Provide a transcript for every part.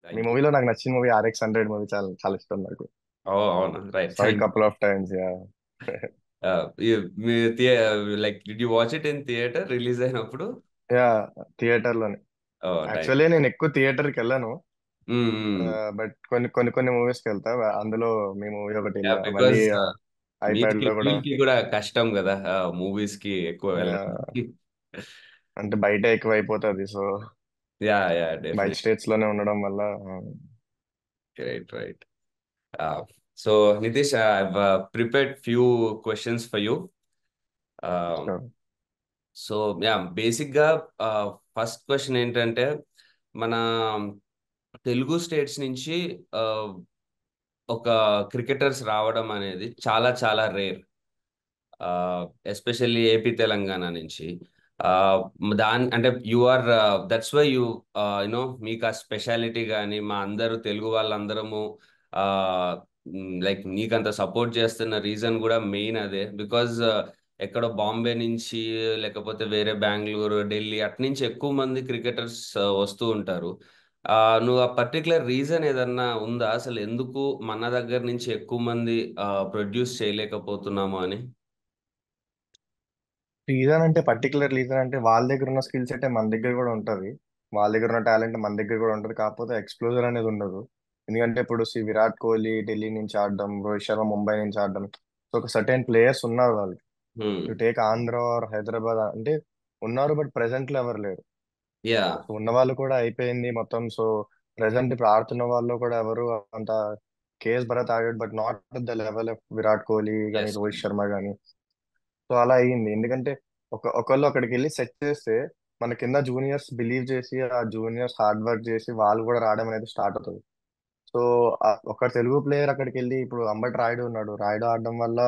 Me thank you. మూవీలో నాకు నచ్చిన మూవీ RX 100 మూవీ చాలా చాలా ఇష్టం నాకు. ఓ అవునా, right, sorry thank couple of times yeah. You. Me like did you watch it in theatre release అయినప్పుడు? యా, థియేటర్ లోనే. ఓ నైస్. యాక్చువల్లీ నేను ఎక్కువ థియేటర్ కి వెళ్ళను. బట్ కొన్ని మూవీస్ కి వెళ్తా. అందులో మీ మూవీ ఒకటి వెళ్ళా, మళ్ళీ బికాస్ ఐప్యాడ్ మీకి లో కూడా. వీళ్ళకి కూడా కష్టం కదా మూవీస్ కి ఎక్కువ వెళ్ళడం. ఆ, అంటే బయట ఎక్కువ అయిపోతుంది, సో యా యా బయట డెఫినెట్. స్టేట్స్ లోనే ఉండడం వల్ల. Right right. So Nitish, I have prepared few questions for you. sure. So yeah, బేసిక్గా ఫస్ట్ క్వశ్చన్ ఏంటంటే, మన తెలుగు స్టేట్స్ నుంచి ఒక క్రికెటర్స్ రావడం అనేది చాలా చాలా రేర్, ఎస్పెషల్లీ ఏపీ తెలంగాణ నుంచి. దాని అంటే you are, that's why you know యునో మీకు ఆ స్పెషాలిటీ కానీ మా అందరూ తెలుగు వాళ్ళందరము లైక్ నీకంత సపోర్ట్ చేస్తున్న రీజన్ కూడా మెయిన్ అదే. బికాజ్ ఎక్కడో బాంబే నుంచి, లేకపోతే వేరే బెంగళూరు, ఢిల్లీ అటు నుంచి ఎక్కువ మంది క్రికెటర్స్ వస్తూ ఉంటారు. నువ్వు ఆ పర్టికులర్ రీజన్ ఏదన్నా ఉందా అసలు, ఎందుకు మన దగ్గర నుంచి ఎక్కువ మంది ప్రొడ్యూస్ చేయలేకపోతున్నాము అని? రీజన్ అంటే పర్టికులర్ రీజన్ అంటే వాళ్ళ దగ్గర ఉన్న స్కిల్ సెట్ మన దగ్గర కూడా ఉంటది. వాళ్ళ దగ్గర ఉన్న టాలెంట్ మన దగ్గర కూడా ఉంటది, కాకపోతే ఎక్స్ప్లోజర్ అనేది ఉండదు. ఎందుకంటే ఇప్పుడు విరాట్ కోహ్లీ ఢిల్లీ నుంచి ఆడడం, రోహిత్ శర్మ ముంబై నుంచి ఆడడం, సో ఒక సర్టెన్ ప్లేయర్స్ ఉన్నారు వాళ్ళు. You take Andhra or Hyderabad అంటే ఉన్నారు, బట్ ప్రెసెంట్ లో ఎవరు లేరు. యా. సో ఉన్న వాళ్ళు కూడా అయిపోయింది మొత్తం. సో ప్రెసెంట్ ఇప్పుడు ఆడుతున్న వాళ్ళు కూడా ఎవరు అంత. భరత్ ఆడాడు, but not the level of Virat Kohli కానీ ఎస్. రోహిత్ శర్మ కానీ. సో అలా అయ్యింది, ఎందుకంటే ఒకళ్ళు అక్కడికి వెళ్ళి సెట్ చేస్తే మన కింద జూనియర్స్ బిలీవ్ చేసి, ఆ జూనియర్స్ హార్డ్ వర్క్ చేసి వాళ్ళు కూడా రావడం అనేది స్టార్ట్ అవుతుంది. సో ఒక తెలుగు ప్లేయర్ అక్కడికి వెళ్ళి, ఇప్పుడు అంబటి రాయుడు ఉన్నాడు, రాయుడు ఆడడం వల్ల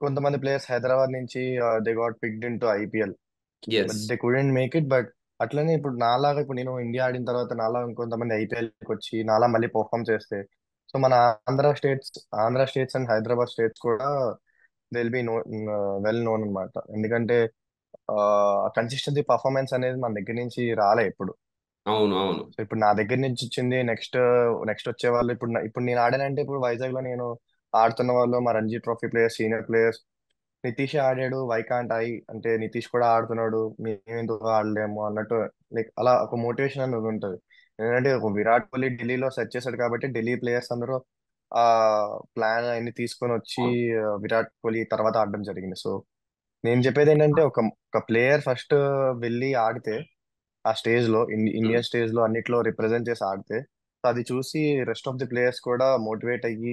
కొంతమంది ప్లేయర్స్ హైదరాబాద్ నుంచి they got picked in to IPL, but yes. They couldn't make it. But అట్లనే ఇప్పుడు నాలాగా, ఇప్పుడు నేను ఇండియా ఆడిన తర్వాత నాలా ఇంకొంతమంది IPLకి వచ్చి నాలా మళ్ళీ పర్ఫామ్ చేస్తే, సో మన Andhra states and Hyderabad states కూడా they will be well known అనమాట. ఎందుకంటే కన్సిస్టెన్సీ పర్ఫార్మెన్స్ అనేది మన దగ్గర నుంచి రాలే ఇప్పుడు. అవును అవును. సో ఇప్పుడు నా దగ్గర నుంచి వచ్చింది, నెక్స్ట్ నెక్స్ట్ వచ్చే వాళ్ళు. ఇప్పుడు నేను ఆడానంటే, ఇప్పుడు వైజాగ్ లో నేను ఆడుతున్న వాళ్ళు మా Ranji trophy players, senior players, Nitish ఆడాడు, వైకాంట్ అంటే నితీష్ కూడా ఆడుతున్నాడు, మేము ఎందుకు ఆడలేము అన్నట్టు. లైక్ అలా ఒక మోటివేషన్ అనేది ఉంటుంది. ఎందుకంటే ఒక విరాట్ కోహ్లీ ఢిల్లీలో సెట్ చేశాడు కాబట్టి ఢిల్లీ ప్లేయర్స్ అందరూ ఆ ప్లాన్ అన్ని తీసుకొని వచ్చి అవును. విరాట్ కోహ్లీ తర్వాత ఆడడం జరిగింది. సో నేను చెప్పేది ఏంటంటే, ఒక ప్లేయర్ ఫస్ట్ వెళ్ళి ఆడితే ఆ స్టేజ్ లో, ఇండియన్ స్టేజ్ లో అన్నిట్లో రిప్రజెంట్ చేసి ఆడితే, సో అది చూసి రెస్ట్ ఆఫ్ ది ప్లేయర్స్ కూడా మోటివేట్ అయ్యి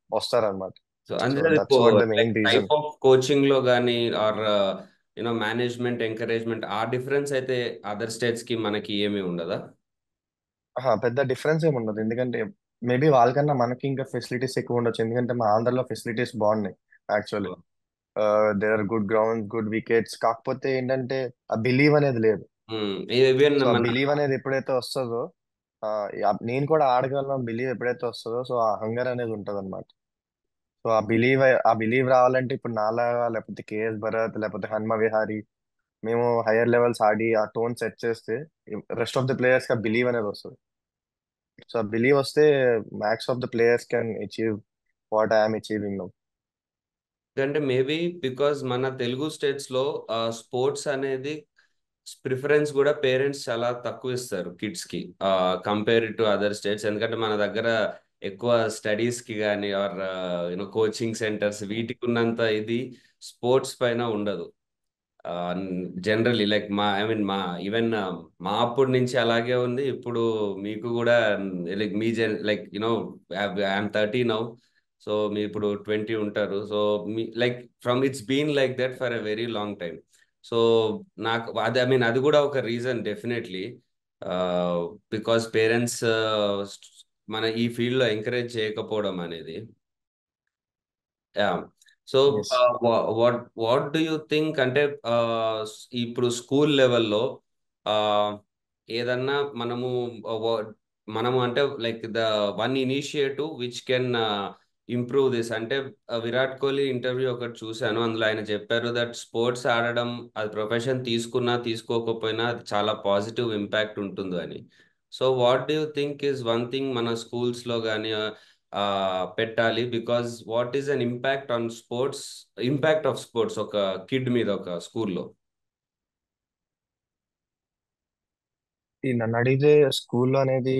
వస్తారన్నమాట. సో సో అంటే అది that's what the like main reason. Type of coaching లో కానీ ఆర్ మేనేజ్మెంట్ ఎంకరేజ్మెంట్ ఆ డిఫరెన్స్ అయితే అదర్ స్టేట్స్ కి మనకి ఏమీ ఉండదా? పెద్ద డిఫరెన్స్ ఏమి ఉండదు, ఎందుకంటే మేబీ వాళ్ళకన్నా మనకి ఇంకా ఫెసిలిటీస్ ఎక్కువ ఉండొచ్చు. ఎందుకంటే మా ఆంధ్రలో ఫెసిలిటీస్ బాగున్నాయి actually. There are good ground, good wickets, కాకపోతే ఏంటంటే ఆ బిలీవ్ అనేది లేదు. ఈవెన్ సో ఆ మన బిలీవ్ అనేది ఎప్పుడైతే వస్తుందో, ఆ, నేను కూడా ఆడగలను బిలీవ్ ఎప్పుడైతే వస్తుందో, సో ఆ హంగర్ అనేది ఉంటది అనమాట. సో ఆ బిలీవ్ రావాలంటే ఇప్పుడు నాలాగా, లేకపోతే భరత్, లేకపోతే హన్మ విహారీ, మేము హైయర్ లెవెల్స్ ఆడి ఆ టోన్ సెట్ చేస్తే రెస్ట్ ఆఫ్ ద ప్లేయర్స్ కి ఆ బిలీవ్ అనేది వస్తుంది. సో ఆ బిలీవ్ వస్తే max of the players can achieve what I'm achieving now. అంటే మేబీ బికాజ్ మన తెలుగు స్టేట్స్ లో స్పోర్ట్స్ అనేది ప్రిఫరెన్స్ కూడా పేరెంట్స్ చాలా తక్కువ ఇస్తారు కిడ్స్ కి, కంపేర్ టు అదర్ స్టేట్స్. ఎందుకంటే మన దగ్గర ఎక్కువ స్టడీస్ కి కానీ ఆర్ కోచింగ్ సెంటర్స్ వీటికి ఉన్నంత ఇది స్పోర్ట్స్ పైన ఉండదు. జనరల్లీ లైక్ మా ఐ మీన్ మా ఈవెన్ మా అప్పటి నుంచి అలాగే ఉంది. ఇప్పుడు మీకు కూడా లైక్ మీ లైక్ ఐఎమ్ 30 నౌ. సో మీ ఇప్పుడు 20 ఉంటారు. సో మీ like from it's been like that for a very long time. So నాకు అది ఐ మీన్ అది కూడా ఒక రీజన్ డెఫినెట్లీ, బికాస్ పేరెంట్స్ మన ఈ ఫీల్డ్ లో ఎంకరేజ్ చేయకపోవడం అనేది. Yeah. So yes. What do you think అంటే, ఇప్పుడు స్కూల్ లెవెల్లో ఏదన్నా మనము uh, మనము అంటే like the one initiative which can improve this అంటే, విరాట్ కోహ్లీ ఇంటర్వ్యూ ఒకటి చూశాను. అందులో ఆయన చెప్పారు దట్ స్పోర్ట్స్ ఆడడం అది ప్రొఫెషన్ తీసుకున్నా తీసుకోకపోయినా అది చాలా పాజిటివ్ ఇంపాక్ట్ ఉంటుంది అని. So what do you think is one thing మన స్కూల్స్లో కానీ పెట్టాలి? Because what is an impact on sports, impact of sports ఒక కిడ్ మీద ఒక స్కూల్లో? ఈ నన్ను అడిగితే స్కూల్లో అనేది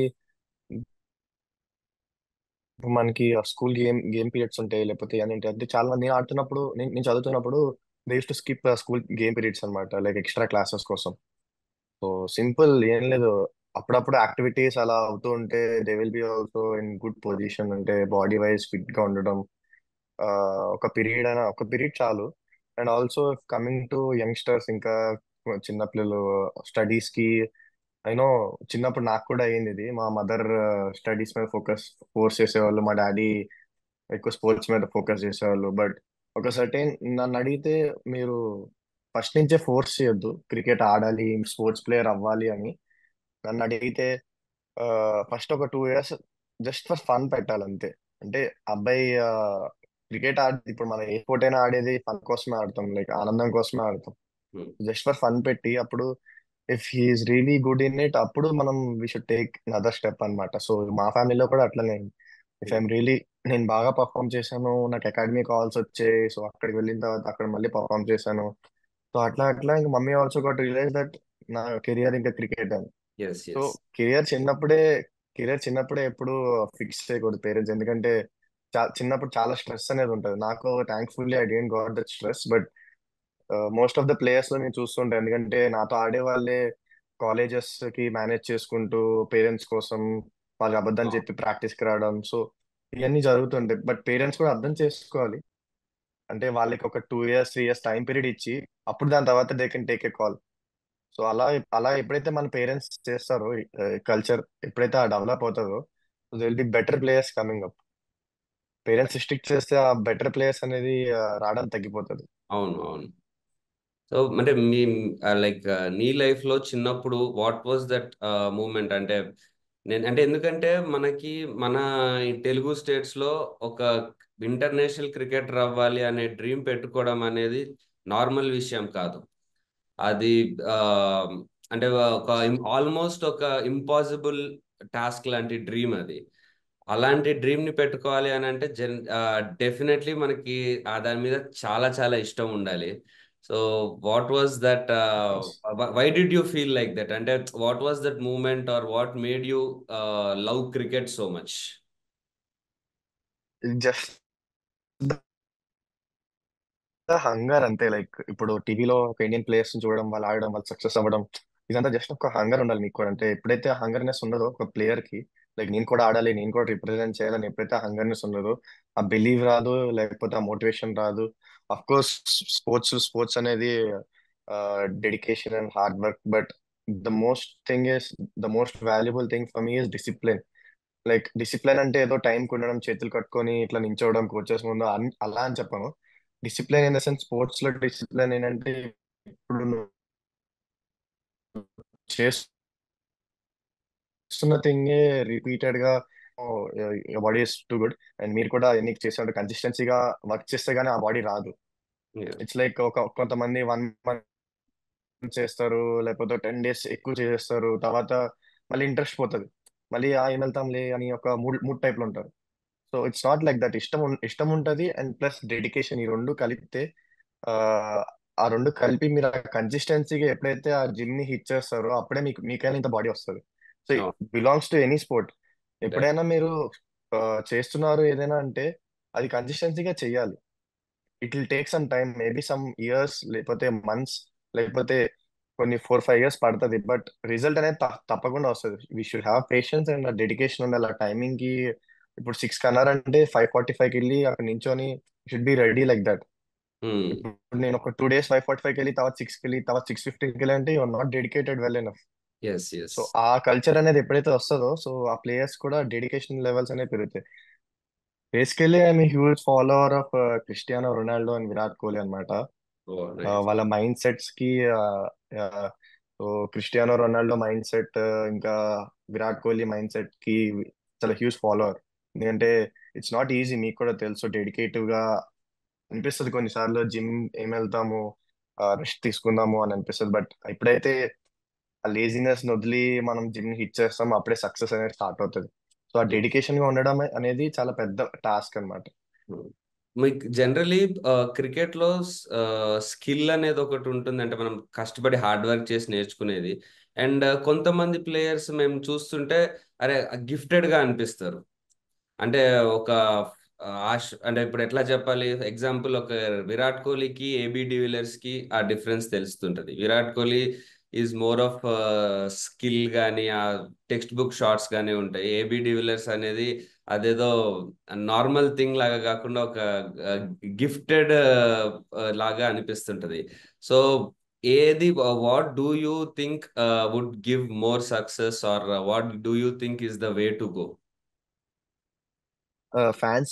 ఇప్పుడు మనకి స్కూల్ గేమ్ పీరియడ్స్ ఉంటాయి, లేకపోతే ఏంటంటే అంటే చాలా మంది నేను ఆడుతున్నప్పుడు నేను చదువుతున్నప్పుడు they use to skip school game periods అనమాట, లైక్ ఎక్స్ట్రా క్లాసెస్ కోసం. సో సింపుల్ ఏం లేదు, అప్పుడప్పుడు యాక్టివిటీస్ అలా అవుతూ ఉంటే they will be also in good position, అంటే బాడీ వైజ్ ఫిట్ గా ఉండడం. ఆ, ఒక పీరియడ్ చాలు. And also coming to youngsters, ఇంకా చిన్న పిల్లలు స్టడీస్ కి, అయినో చిన్నప్పుడు నాకు కూడా అయింది ఇది. మా మదర్ స్టడీస్ మీద ఫోర్స్ చేసేవాళ్ళు, మా డాడీ ఎక్కువ స్పోర్ట్స్ మీద ఫోకస్ చేసేవాళ్ళు. బట్ ఒక సర్టెన్ నన్ను అడిగితే, మీరు ఫస్ట్ నుంచే ఫోర్స్ చేయొద్దు క్రికెట్ ఆడాలి, స్పోర్ట్స్ ప్లేయర్ అవ్వాలి అని. నన్ను అడిగితే ఫస్ట్ ఒక 2 ఇయర్స్ జస్ట్ ఫర్ ఫన్ పెట్టాలి అంతే. అంటే అబ్బాయి క్రికెట్ ఆడి, ఇప్పుడు మనం ఏ స్పోర్ట్ అయినా ఆడేది ఫన్ కోసమే ఆడతాం, లైక్ ఆనందం కోసమే ఆడతాం. జస్ట్ ఫర్ ఫన్ పెట్టి, అప్పుడు if he's really good in it, అప్పుడు మనం we should take other step అన్నమాట. సో మా ఫ్యామిలీలో కూడా అట్లనే. ఇఫ్ ఐఎమ్ రియలీ, నేను బాగా పర్ఫామ్ చేశాను, నాకు అకాడమీ కాల్స్ వచ్చాయి, సో అక్కడికి వెళ్ళిన తర్వాత అక్కడ మళ్ళీ పర్ఫామ్ చేశాను. సో అట్లా అట్లా ఇంకా mummy also got realise that నా కెరియర్ ఇంకా క్రికెట్ అని. Yes, so yes. కెరియర్ చిన్నప్పుడే కెరియర్ చిన్నప్పుడే ఎప్పుడు ఫిక్స్ చేయకూడదు పేరెంట్స్, ఎందుకంటే చిన్నప్పుడు చాలా స్ట్రెస్ అనేది ఉంటుంది. నాకు thankfully I don't got that stress, but most of the players లో నేను చూస్తుంటాను, ఎందుకంటే నాతో ఆడే వాళ్ళే కాలేజెస్ కి మేనేజ్ చేసుకుంటూ పేరెంట్స్ కోసం వాళ్ళకి అబద్ధం చెప్పి ప్రాక్టీస్ కి రావడం. సో ఇవన్నీ జరుగుతుంటాయి, బట్ పేరెంట్స్ కూడా అర్థం చేసుకోవాలి. అంటే వాళ్ళకి ఒక 2 ఇయర్స్ 3 ఇయర్స్ టైం పీరియడ్ ఇచ్చి, అప్పుడు దాని తర్వాత they can take a call. So అలా అలా ఎప్పుడైతే మన పేరెంట్స్ చేస్తారో, కల్చర్ ఎప్పుడైతే డెవలప్ అవుతుందో, they will be better players coming up. Parents strict చేస్తే ఆ బెటర్ ప్లేయర్స్ అనేది రావడం తగ్గిపోతుంది. అవును, అవును. సో అంటే మీ లైక్ నీ లైఫ్ లో చిన్నప్పుడు వాట్ వాజ్ దట్ మూమెంట్? అంటే నేను అంటే ఎందుకంటే మనకి మన ఈ తెలుగు స్టేట్స్ లో ఒక ఇంటర్నేషనల్ క్రికెటర్ అవ్వాలి అనే డ్రీమ్ పెట్టుకోవడం అనేది నార్మల్ విషయం కాదు. అది ఆ, అంటే ఒక ఆల్మోస్ట్ ఒక ఇంపాసిబుల్ టాస్క్ లాంటి డ్రీమ్ అది. అలాంటి డ్రీమ్ ని పెట్టుకోవాలి అని అంటే డెఫినెట్లీ మనకి దాని మీద చాలా చాలా ఇష్టం ఉండాలి. So what was that, why did you feel like that? అంటే what was that moment or what made you love cricket so much? Just hunger అంతే. లైక్ ఇప్పుడు టీవీలో ఒక ఇండియన్ ప్లేయర్స్ చూడడం, వాళ్ళు ఆడడం, వాళ్ళు సక్సెస్ అవ్వడం, ఇదంతా జస్ట్ ఒక హంగర్ ఉండాలి మీకు కూడా. అంటే ఎప్పుడైతే ఆ హంగర్నెస్ ఉండదో ఒక ప్లేయర్ కి, లైక్ నేను కూడా ఆడాలి, నేను కూడా రిప్రజెంట్ చేయాలని ఎప్పుడైతే ఆ హంగర్నెస్ ఉండదో, ఆ బిలీవ్ రాదు, లేకపోతే ఆ మోటివేషన్ రాదు. అఫ్ కోర్స్ స్పోర్ట్స్ అనేది dedication and hard work, but the most valuable thing for me is discipline. Like discipline అంటే ఏదో టైం ఉండడం, చేతులు కట్టుకొని ఇట్లా నించోవడం కోచెస్ ముందు అలా అని చెప్పను. Discipline in the sense, sports లో డిసిప్లిన్ ఏంటంటే, ఇప్పుడు నువ్వు చేస్తున్న థింగే రిపీటెడ్ గా body is too good, and మీరు కూడా ఎన్ని చేసే కన్సిస్టెన్సీగా వర్క్ చేస్తే గానీ ఆ బాడీ రాదు. ఇట్స్ లైక్ కొంతమంది 1 మంత్ చేస్తారు, లేకపోతే 10 డేస్ ఎక్కువ చేస్తారు, తర్వాత మళ్ళీ ఇంట్రెస్ట్ పోతుంది, మళ్ళీ ఏం వెళ్తాంలే అని ఒక మూడ్ మూడ్ టైప్ లో ఉంటారు. So it's not like that. ఇష్టం ఉంటది అండ్ ప్లస్ డెడికేషన్, ఈ రెండు కలిపితే ఆ ఆ రెండు కలిపి మీరు ఆ కన్సిస్టెన్సీగా ఎప్పుడైతే ఆ జిమ్ ని హిట్ చేస్తారో, అప్పుడే మీకైనా ఇంత బాడీ వస్తుంది. So belongs to any sport. ఎప్పుడైనా మీరు ఆ, చేస్తున్నారు ఏదైనా అంటే, అది కన్సిస్టెన్సీగా చెయ్యాలి. It will take some time, maybe some years, లేకపోతే మంత్స్, లేకపోతే కొన్ని 4 5 ఇయర్స్ పడుతుంది, బట్ రిజల్ట్ అనేది తప్పకుండా వస్తుంది. We should have patience and dedication ఉండాలి ఆ టైమింగ్ కి. ఇప్పుడు 6 అన్నారంటే 5:45కి వెళ్ళి అక్కడ నించొని should be ready like that. ఇప్పుడు నేను ఒక 2 డేస్ 5:45కి వెళ్ళి, తర్వాత 6కి వెళ్ళి, తర్వాత 6:15కి వెళ్ళి అంటే your not dedicated well enough. Yes, yes. So ఆ కల్చర్ అనేది ఎప్పుడైతే వస్తుందో, సో ఆ ప్లేయర్స్ కూడా డెడికేషన్ లెవెల్స్ అనేవి పెరుగుతాయి. Basically I'm huge follower of Cristiano Ronaldo and Virat Kohli అనమాట. ఓ, నైస్. వాళ్ళ మైండ్ సెట్స్ కి so Cristiano Ronaldo mind set, ఇంకా విరాట్ కోహ్లీ మైండ్ సెట్ కి చాలా హ్యూజ్ ఫాలోవర్. ఎందుకంటే ఇట్స్ నాట్ ఈజీ, మీకు కూడా తెలుసు. డెడికేటివ్ గా అనిపిస్తుంది కొన్నిసార్లు, జిమ్ ఏం వెళ్తాము, రెస్ట్ తీసుకుందాము అని అనిపిస్తుంది, బట్ ఎప్పుడైతే ఆ లేజినెస్ వదిలి మనం జిమ్ హిట్ చేస్తాం, అప్పుడే సక్సెస్ అనేది స్టార్ట్ అవుతుంది. సో ఆ డెడికేషన్ గా ఉండడం అనేది చాలా పెద్ద టాస్క్ అన్నమాట. మీకు జనరలీ క్రికెట్ లో స్కిల్ అనేది ఒకటి ఉంటుంది, అంటే మనం కష్టపడి హార్డ్ వర్క్ చేసి నేర్చుకునేది. అండ్ కొంతమంది ప్లేయర్స్ మేము చూస్తుంటే అరే గిఫ్టెడ్ గా అనిపిస్తారు. అంటే ఒక అంటే ఇప్పుడు ఎట్లా చెప్పాలి, ఎగ్జాంపుల్ ఒక విరాట్ కోహ్లీకి ఏబి డివిలియర్స్ కి ఆ డిఫరెన్స్ తెలుస్తుంటది. Virat Kohli is more of skill కానీ ఆ టెక్స్ట్ బుక్ షాట్స్ కానీ ఉంటాయి. ఏబి డివిలియర్స్ అనేది అదేదో నార్మల్ థింగ్ లాగా కాకుండా ఒక గిఫ్టెడ్ లాగా అనిపిస్తుంటది. సో ఏది, what do you think would give more success, or what do you think is the way to go? Fans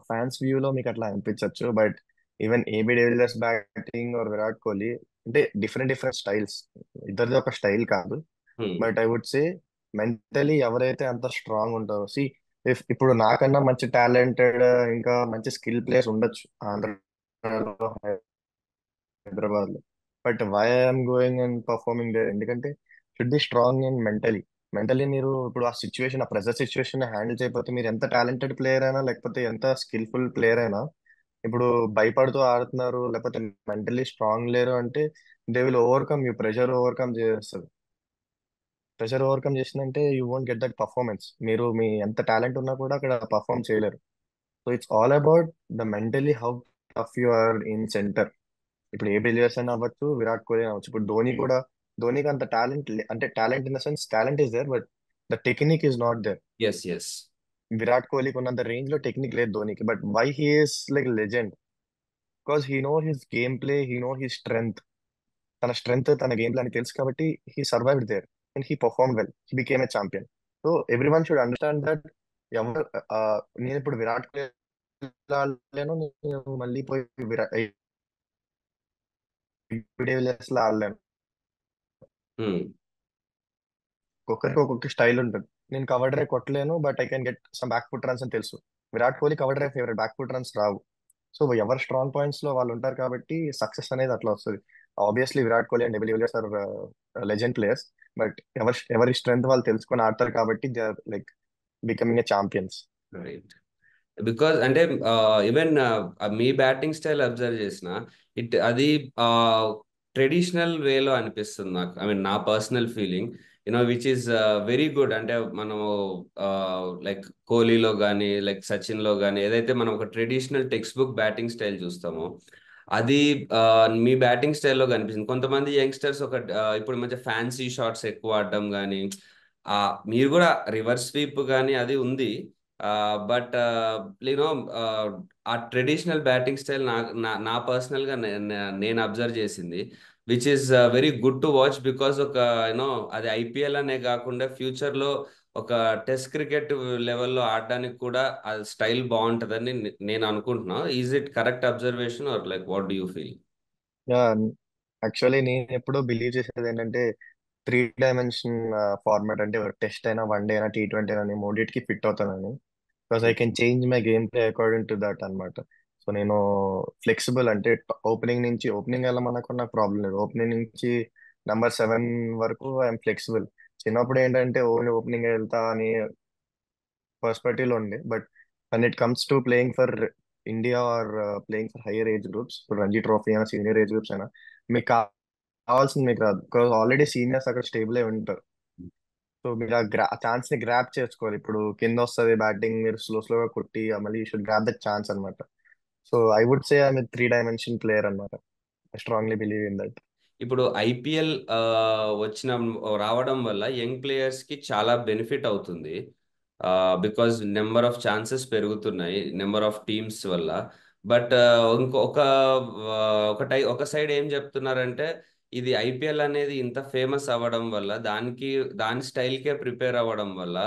fans వ్యూలో మీకు అట్లా అనిపించవచ్చు, but even AB de Villiers batting or Virat Kohli అంటే డిఫరెంట్ డిఫరెంట్ స్టైల్స్, ఇద్దరిది ఒక స్టైల్ కాదు. But I would say mentally ఎవరైతే అంత స్ట్రాంగ్ ఉంటారో, ఇప్పుడు నాకన్నా మంచి టాలెంటెడ్ ఇంకా మంచి స్కిల్ ప్లేయర్స్ ఉండొచ్చు ఆంధ్రలో, హైదరాబాద్ లో, but why I'm going and performing there ఎందుకంటే should be strong and mentally మీరు ఇప్పుడు ఆ సిచ్యువేషన్, ఆ ప్రెజర్ సిచ్యువేషన్ హ్యాండిల్ చేయకపోతే మీరు ఎంత టాలెంటెడ్ ప్లేయర్ అయినా లేకపోతే ఎంత స్కిల్ఫుల్ ప్లేయర్ అయినా, ఇప్పుడు భయపడుతూ ఆడుతున్నారు లేకపోతే మెంటలీ స్ట్రాంగ్ లేరు అంటే they will overcome you, pressure overcome చేసిందంటే you won't get that performance. మీరు మీ ఎంత టాలెంట్ ఉన్నా కూడా అక్కడ పర్ఫార్మ్ చేయలేరు. So it's all about the mentally how tough you are in centre. ఇప్పుడు ఏ బిలియర్స్ అయినా అవ్వచ్చు, విరాట్ కోహ్లీ అవ్వచ్చు, ఇప్పుడు ధోని కూడా, ధోనికి అంత టాలెంట్ అంటే talent in the sense talent is there, but the technique is not there. Yes yes. Virat కోహ్లీకి ఉన్నంత రేంజ్ లో టెక్నిక్ లేదు ధోనికి, but why he is like legend because he know his game play, he know his strength. తన strength తన game play అని తెలుసు కాబట్టి he survived there and he perform well, he became a champion. So every one should understand that ఎవరు ఆ, నేను ఇప్పుడు విరాట్ కోహ్లీ ఆడలేను, నేను మళ్ళీ పోయి విరాట్ డివిలియర్స్ లో ఆడలేను. ఒక్కొక్కరికి ఒక్కొక్క స్టైల్ ఉంటుంది. నేను కవర్ డ్రైవ్ కొట్టలేను but I can get some back foot runs అని తెలుసు. Virat Kohli cover drive favourite, back foot runs రావు. సో ఎవరు స్ట్రాంగ్ పాయింట్స్ లో వాళ్ళు ఉంటారు కాబట్టి సక్సెస్ అనేది అట్లా వస్తుంది. Obviously Virat Kohli and de Villiers are legend players, but ఎవరి స్ట్రెంగ్త్ వాళ్ళు తెలుసుకొని ఆడతారు కాబట్టి they are like becoming a champions. Right. Because అంటే ఈవెన్ మీ బ్యాటింగ్ స్టైల్ అబ్జర్వ్ చేసిన అది ట్రెడిషనల్ వేలో అనిపిస్తుంది నాకు. ఐ మీన్ నా personal feeling, which is very good. అంటే మనము లైక్ కోహ్లీలో కానీ లైక్ సచిన్లో కానీ ఏదైతే మనం ఒక traditional text book batting style చూస్తామో అది మీ బ్యాటింగ్ స్టైల్లో కనిపిస్తుంది. కొంతమంది యంగ్స్టర్స్ ఇప్పుడు మంచి ఫ్యాన్సీ షాట్స్ ఎక్కువ ఆడడం కానీ, మీరు కూడా రివర్స్ స్వీప్ కానీ అది ఉంది. బట్ యూనో ఆ ట్రెడిషనల్ బ్యాటింగ్ స్టైల్ నా నా నా పర్సనల్ గా నేను అబ్జర్వ్ చేసింది, which is very good to watch. Because ఒక యూనో అది ఐపీఎల్ అనే కాకుండా ఫ్యూచర్ లో ఒక టెస్ట్ క్రికెట్ లెవెల్లో ఆడడానికి కూడా ఆ స్టైల్ బాగుంటుందని నేను అనుకుంటున్నా. Is it correct observation or like what do you feel? Actually నేను ఎప్పుడూ బిలీవ్ చేసేది ఏంటంటే 3 డైమెన్షన్ ఫార్మాట్ అంటే టెస్ట్ అయినా, వన్ డే అయినా, T20 అయినా నేను మూడింటికి ఫిట్ అవుతానని. Because I can change my game play according to that అనమాట. సో నేను ఫ్లెక్సిబుల్ అంటే ఓపెనింగ్ వెళ్ళమన్నప్పుడు నాకు ప్రాబ్లం లేదు, ఓపెనింగ్ నుంచి నంబర్ 7 వరకు ఐఎమ్ ఫ్లెక్సిబుల్. చిన్నప్పుడు ఏంటంటే ఓన్లీ ఓపెనింగ్ వెళ్తా అని పర్స్పెక్టివ్ లో ఉండే, but when it comes to playing for India or playing for higher age groups, ఇప్పుడు రంజీ ట్రోఫీ అయినా సీనియర్ ఏజ్ గ్రూప్స్ అయినా, మీకు కావాల్సింది మీకు రాదు బికాస్ ఆల్రెడీ సీనియర్స్ అక్కడ స్టేబుల్ అయి ఉంటారు. సో మీరు ఆ ఛాన్స్ ని గ్రాప్ చేసుకోవాలి. ఇప్పుడు కింద వస్తుంది బ్యాటింగ్, మీరు స్లోగా కొట్టి మళ్ళీ you should grab that chance అనమాట. So I would say I 3 dimension player అనమాట. I strongly believe in that. ఇప్పుడు ఐపీఎల్ వచ్చిన రావడం వల్ల యంగ్ ప్లేయర్స్ కి చాలా బెనిఫిట్ అవుతుంది. బికాజ్ నెంబర్ ఆఫ్ ఛాన్సెస్ పెరుగుతున్నాయి నెంబర్ ఆఫ్ టీమ్స్ వల్ల. బట్ ఇంకొక ఒక సైడ్ ఏం చెప్తున్నారంటే ఇది ఐపీఎల్ అనేది ఇంత ఫేమస్ అవ్వడం వల్ల దాని స్టైల్కే ప్రిపేర్ అవ్వడం వల్ల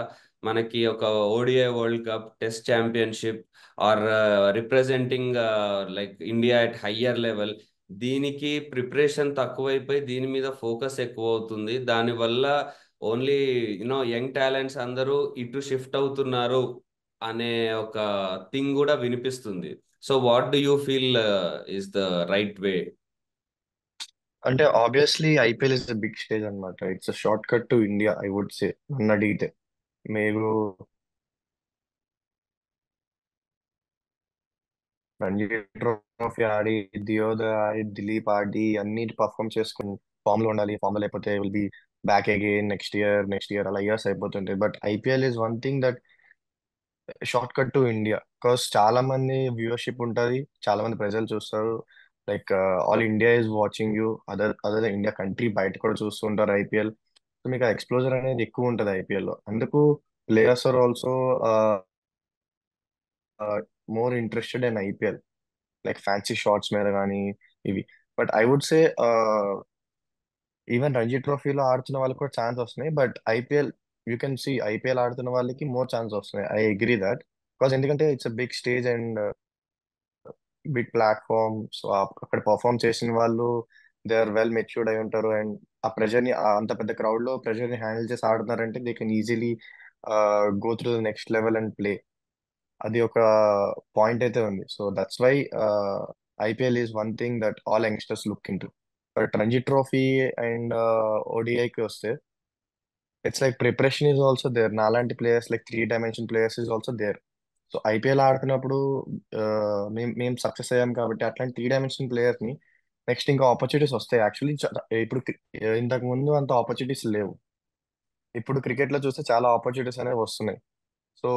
మనకి ఒక ODI world cup, test championship or representing like India at higher level, దీనికి ప్రిపరేషన్ తక్కువైపోయి దీని మీద ఫోకస్ ఎక్కువ అవుతుంది. దానివల్ల ఓన్లీ యంగ్ టాలెంట్స్ అందరూ ఇటు షిఫ్ట్ అవుతున్నారు అనే ఒక థింగ్ కూడా వినిపిస్తుంది. So what do you feel is the right way? అంటే obviously IPL is the big stage అన్నమాట. It's a shortcut to India, I would say. నన్ను అడిగితే మీరు రంజీ ట్రోఫీ ఆడి, దియోద్ ఆడి, దిలీప్ ఆడి అన్ని పర్ఫామ్ చేసుకుని ఫామ్ లో ఉండాలి. ఫామ్ లో లేకపోతే will be back again next year అలా ఇయర్స్ అయిపోతుంటాయి. But IPL is one thing that shortcut to India. Because చాలా మంది వ్యూవర్షిప్ ఉంటుంది, చాలా మంది ప్రజలు చూస్తారు. Like all India is watching you. Other other India country బయట కూడా చూస్తుంటారు ఐపీఎల్. సో మీకు ఆ ఎక్స్ప్లోజర్ అనేది ఎక్కువ ఉంటుంది ఐపీఎల్ లో. అందుకు players are also more interested in IPL, like fancy shorts మీద కానీ ఇవి. But I would say even Ranji ట్రోఫీలో ఆడుతున్న వాళ్ళకి కూడా ఛాన్స్ వస్తున్నాయి. But IPL, you can see IPL ఆడుతున్న వాళ్ళకి మోర్ ఛాన్స్ వస్తున్నాయి. I agree that. బికాస్ ఎందుకంటే it's a big stage and big platform. So అక్కడ పర్ఫామ్ చేసిన వాళ్ళు దే ఆర్ వెల్ మెచ్యూర్డ్ అయి ఉంటారు. అండ్ ఆ ప్రెషర్ ని, అంత పెద్ద క్రౌడ్ లో ప్రెషర్ ని హ్యాండిల్ చేసి ఆడుతున్నారంటే they can easily go through the next level and play. అది ఒక పాయింట్ అయితే ఉంది. So that's why IPL is one thing that all youngsters look into. But Ranji trophy and ఓడిఐకి వస్తే it's like preparation is also there. నాలాంటి players like three dimension players is also there. So IPL ఆడుతున్నప్పుడు మేము success అయ్యాం కాబట్టి అట్లాంటి three dimension players ని next ఇంకా ఆపర్చునిటీస్ వస్తాయి. యాక్చువల్లీ ఇప్పుడు ఇంతకు ముందు అంత ఆపర్చునిటీస్ లేవు. ఇప్పుడు క్రికెట్ లో చూస్తే చాలా ఆపర్చునిటీస్ అనేవి వస్తున్నాయి. So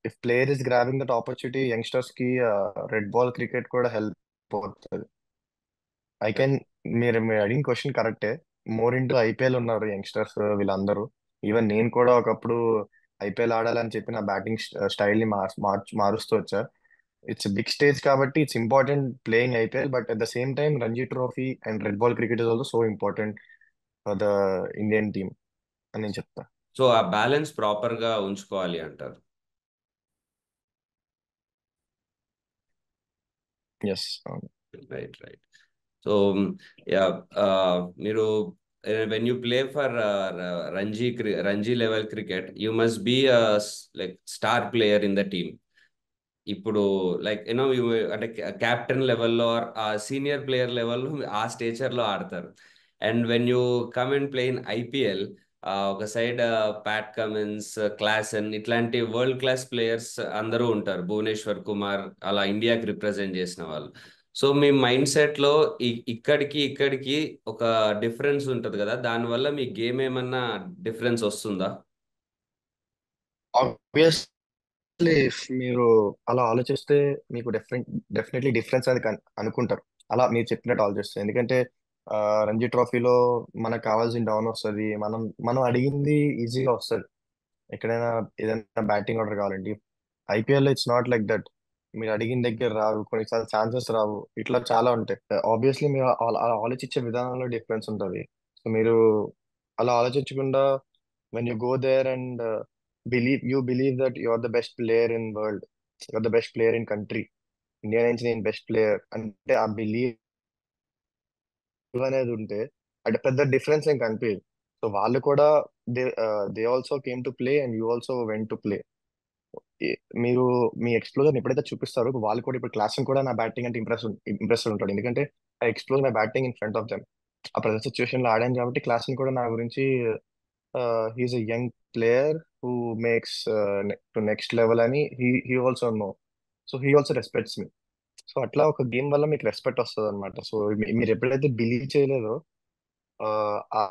if player is grabbing that opportunity, youngsters కి రెడ్ బాల్ క్రికెట్ కూడా హెల్ప్ అవుతుంది. ఐ కెన్, మీరు అడిగిన క్వశ్చన్ కరెక్టే. మోర్ ఇంటూ ఐపీఎల్ ఉన్నారు యంగ్స్టర్స్ వీళ్ళందరూ. ఈవెన్ నేను కూడా ఒకప్పుడు ఐపీఎల్ ఆడాలని చెప్పి నా బ్యాటింగ్ స్టైల్ ని మారుస్తూ వచ్చా. ఇట్స్ బిగ్ స్టేజ్ కాబట్టి it's important playing IPL. But at the same time Ranji trophy and red ball cricket is also so important for the Indian team అని నేను చెప్తా. సో ఆ బ్యాలెన్స్ ప్రాపర్ గా ఉంచుకోవాలి అంటారు. ఎస్, అవును. Right, right. సో యా, మీరు when you play for Ranji level cricket, you must be like star player in the team. ఇప్పుడు లైక్ యూనో అంటే క్యాప్టెన్ లెవెల్లో ఆ సీనియర్ ప్లేయర్ లెవెల్లో ఆ స్టేచర్ లో ఆడతారు. And when you come and play in IPL, ఒక సైడ్ ప్యాట్ కమిన్స్, క్లాసెన్ ఇట్లాంటి వరల్డ్ క్లాస్ ప్లేయర్స్ అందరూ ఉంటారు, భువనేశ్వర్ కుమార్ అలా ఇండియాకి రిప్రజెంట్ చేసిన వాళ్ళు. సో మీ మైండ్ సెట్ లో ఇక్కడికి ఒక డిఫరెన్స్ ఉంటది కదా, దానివల్ల మీ గేమ్ ఏమన్నా డిఫరెన్స్ వస్తుందా? మీరు అలా ఆలోచిస్తే మీకు డెఫినెట్లీ డిఫరెన్స్ అనేది అనుకుంటారు. అలా మీరు చెప్పినట్టు ఆలోచిస్తే. ఎందుకంటే ఆ, రంజీ ట్రోఫీలో మనకు కావాల్సిన డౌన్ వస్తుంది, మనం మనం అడిగింది ఈజీగా వస్తుంది. ఎక్కడైనా ఏదైనా బ్యాటింగ్ ఆర్డర్ కావాలండి. IPL it's not like that. మీరు అడిగిన దగ్గర రావు, కొన్నిసార్లు ఛాన్సెస్ రావు, ఇట్లా చాలా ఉంటాయి. ఆబ్వియస్లీ మీరు అలా ఆలోచించే విధానంలో డిఫరెన్స్ ఉంటుంది. సో మీరు అలా ఆలోచించకుండా when you go there and believe that you're the best player in world, you're the best player in country, India నుంచి నేను బెస్ట్ ప్లేయర్ అంటే ఆ బిలీవ్ అనేది ఉంటే అంటే పెద్ద డిఫరెన్స్ ఏం కనిపించదు. సో వాళ్ళు కూడా they they also came to play and you also went to play. మీరు మీ ఎక్స్ప్లోజర్ ఎప్పుడైతే చూపిస్తారో వాళ్ళు కూడా, ఇప్పుడు క్లాస్ కూడా నా బ్యాటింగ్ అంటే ఇంప్రెస్ ఉంటాడు. ఎందుకంటే I expose my batting in front of them. ఆ ప్రజెంట్ సిచ్యువేషన్ లో ఆడాను కాబట్టి క్లాస్ కూడా నా గురించి he's a young player who makes to next level అని he also know. So he also respects me. So అట్లా ఒక గేమ్ వల్ల మీకు రెస్పెక్ట్ వస్తుంది అనమాట. సో మీరు ఎప్పుడైతే బిలీవ్ చేయలేదో ఆ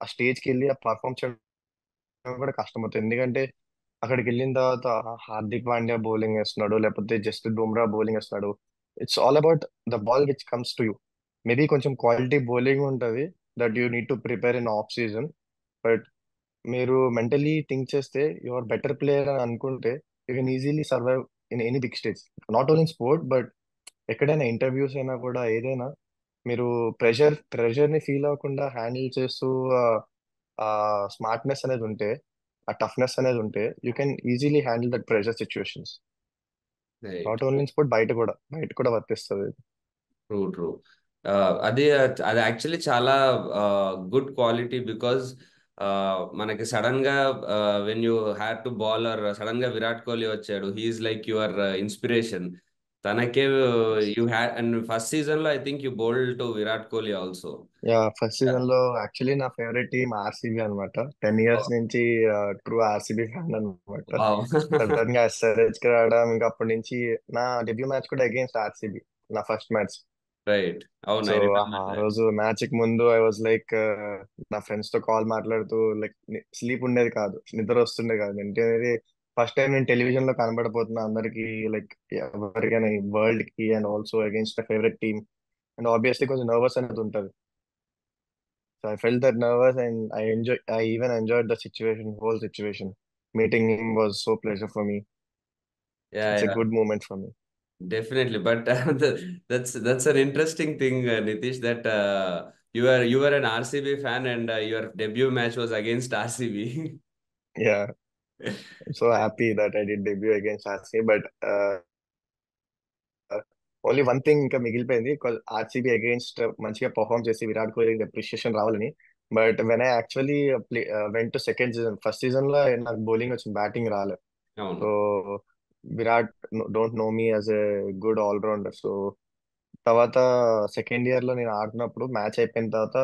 ఆ స్టేజ్కి వెళ్ళి ఆ పర్ఫామ్ చేయడం కూడా కష్టమవుతుంది. ఎందుకంటే అక్కడికి వెళ్ళిన తర్వాత హార్దిక్ పాండ్యా బౌలింగ్ వేస్తున్నాడు, లేకపోతే జస్ప్రీత్ బుమ్రా బౌలింగ్ వేస్తున్నాడు. It's all about the ball which comes to you. Maybe కొంచెం క్వాలిటీ బౌలింగ్ ఉంటుంది that you need to prepare in off season. But మీరు మెంటలీ థింక్ చేస్తే యువర్ బెటర్ ప్లేయర్ అని అనుకుంటే you can easily survive in any big stage. Not only in sport but ఎక్కడైనా interviews అయినా కూడా ఏదైనా మీరు ప్రెషర్ ని ఫీల్ అవ్వకుండా హ్యాండిల్ చేస్తూ ఆ స్మార్ట్నెస్ అనేది ఉంటే, ఆ టఫ్నెస్ అనేది ఉంటే you can easily handle that pressure situations. Right. Not only in sport, బయట కూడా వర్తిస్తుంది. True, true. అది అది యాక్చువల్లీ చాలా గుడ్ క్వాలిటీ, బికాజ్ మనకి సడన్ గా when you had to bowler, sudden గా విరాట్ కోహ్లీ వచ్చాడు, హీఈస్ లైక్ యువర్ ఇన్స్పిరేషన్. తనకే you had and first season లో I think you bowled to Virat Kohli also. Yeah, first season లో యాక్చువల్లీ నా ఫేవరెట్ టీమ్ ఆర్సీబీ అనమాట. 10 years నుంచి ట్రూ ఆర్సీబీ ఫ్యాన్ అనమాట. Wow. Sudden గా ఎస్ఆర్హెచ్ కి రావడం, ఇంకా అప్పటి నుంచి నా డెబ్యూ మ్యాచ్ కూడా అగేన్స్ట్ ఆర్సీబీ, నా ఫస్ట్ మ్యాచ్. రైట్, అవును, సో ఐ ఆ రిమెంబర్ దట్. రోజు మ్యాచ్ కి ముందు ఐ వాజ్ లైక్, నా ఫ్రెండ్స్ తో కాల్ మాట్లాడుతూ లైక్ స్లీప్ ఉండేది కాదు, నిద్ర వస్తుండే కాదు. ఏంటంటే ఫస్ట్ టైం నేను టెలివిజన్ లో కనబడబోతున్నా అందరికి, లైక్ ఎవరికైనా వరల్డ్ కి, and also against the favourite team. And obviously కొంచెం నర్వస్ అనేది ఉంటుంది. So I felt that nervous, and I even enjoyed the situation, whole situation. Meeting him was so pleasure for me. Yeah, it's a yeah, good moment for me. definitely. But that's an interesting thing, Nitish, that you were an RCB fan and your debut match was against RCB. Yeah, so happy that I did debut against RCB. But only one thing ఇంకా మిగిలిపోయింది, RCB against మంచిగా perform చేసి Virat Kohli appreciation రావాలని. But when I actually went to second season, first season లో నాకు bowling వచ్చింది, batting రాలేదు. అవును. So Virat don't know me as a good allrounder. So తర్వాత సెకండ్ ఇయర్ లో నేను ఆడుతున్నప్పుడు మ్యాచ్ అయిపోయిన తర్వాత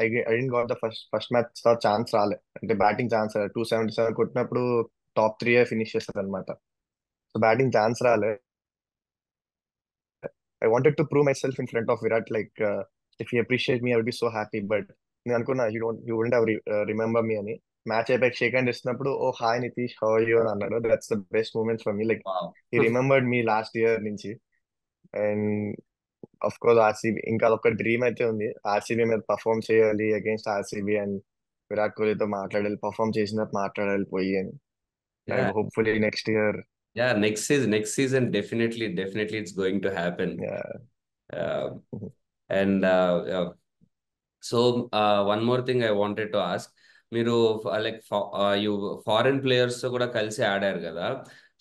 I didn't got the first first match తర్వాత ఛాన్స్ రాలే, అంటే బ్యాటింగ్ ఛాన్స్ రాలే. 277 కొట్టినప్పుడు టాప్ 3 ఫినిష్ చేస్తారు అనమాట. సో బ్యాటింగ్ ఛాన్స్ రాలే. I wanted to prove myself in front of Virat, like if he appreciate me, I would be so happy. But నేను అనుకున్నా you wouldn't have remember me అని. Match అయిపోయి shake hand ఇస్తున్నప్పుడు, oh hi Nitish, how are you అని అన్నాడు. That's the best moment for me. Like wow. He remembered me last year నుంచి. And of course RCB, ఇంకా అదొక డ్రీమ్ అయితే ఉంది, ఆర్సీబీ మీద పర్ఫామ్ చేయాలి అగేన్స్ట్ ఆర్సీబీ, అండ్ విరాట్ కోహ్లీతో మాట్లాడాలి, పర్ఫామ్ చేసినట్టు మాట్లాడాలి పోయి అని. Yeah, and hopefully next year. yeah, next season definitely it's going to happen. Uh, and So one more thing I wanted to ask, మీరు లైక్ యు ఫారెన్ ప్లేయర్స్ తో కూడా కలిసి ఆడారు కదా.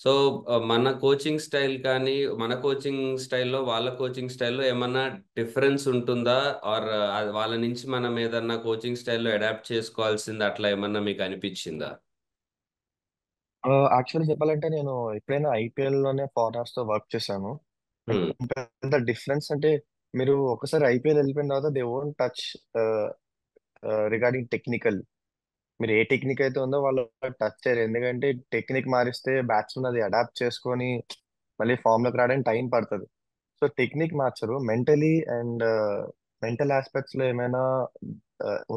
సో మన కోచింగ్ స్టైల్ కానీ మన కోచింగ్ స్టైల్లో వాళ్ళ కోచింగ్ స్టైల్లో ఏమన్నా డిఫరెన్స్ ఉంటుందా? ఆర్ వాళ్ళ నుంచి మనం ఏదన్నా కోచింగ్ స్టైల్లో అడాప్ట్ చేసుకోవాల్సింది అట్లా ఏమన్నా మీకు అనిపించిందా? యాక్చువల్లీ చెప్పాలంటే నేను ఎప్పుడైనా ఐపీఎల్ లోనే ఫారినర్స్ తో వర్క్ చేశాను. అండ్ హ్మ్. పెద్ద డిఫరెన్స్ అంటే, మీరు ఒకసారి ఐపీఎల్ వెళ్ళిపోయిన తర్వాత they won't touch regarding technical. మీరు ఏ టెక్నిక్ అయితే ఉందో వాళ్ళు టచ్ చేయరు, ఎందుకంటే టెక్నిక్ మారిస్తే బ్యాట్స్మెన్ అది అడాప్ట్ చేసుకొని మళ్ళీ ఫామ్ లోకి రావడానికి టైం పడుతుంది. సో టెక్నిక్ మార్చరు, మెంటలీ అండ్ మెంటల్ ఆస్పెక్ట్స్ లో ఏమైనా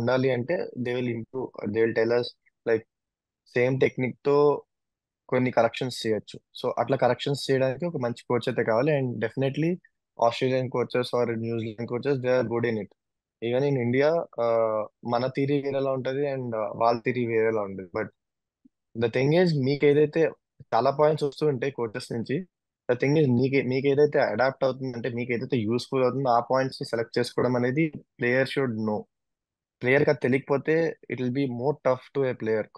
ఉండాలి అంటే they will improve, they will tell us, like same technique తో కొన్ని కరెక్షన్స్ చేయొచ్చు. సో అట్లా కరెక్షన్స్ చేయడానికి ఒక మంచి కోచ్ అయితే కావాలి. And definitely Australian coaches or New Zealand coaches, they are good in it. Even in India మన థిరీ వేరేలా ఉంటుంది, అండ్ వాళ్ళ థిరీ వేరేలా ఉంటుంది. బట్ ద థింగ్ ఈజ్, మీకు ఏదైతే చాలా పాయింట్స్ వస్తూ ఉంటాయి కోచెస్ నుంచి. ద థింగ్ ఈజ్, మీకు ఏదైతే అడాప్ట్ అవుతుంది, అంటే మీకు ఏదైతే యూస్ఫుల్ అవుతుందో ఆ పాయింట్స్ ని సెలెక్ట్ చేసుకోవడం అనేది ప్లేయర్ షుడ్ నో. ప్లేయర్ కి అది తెలియకపోతే it will be more tough to A player.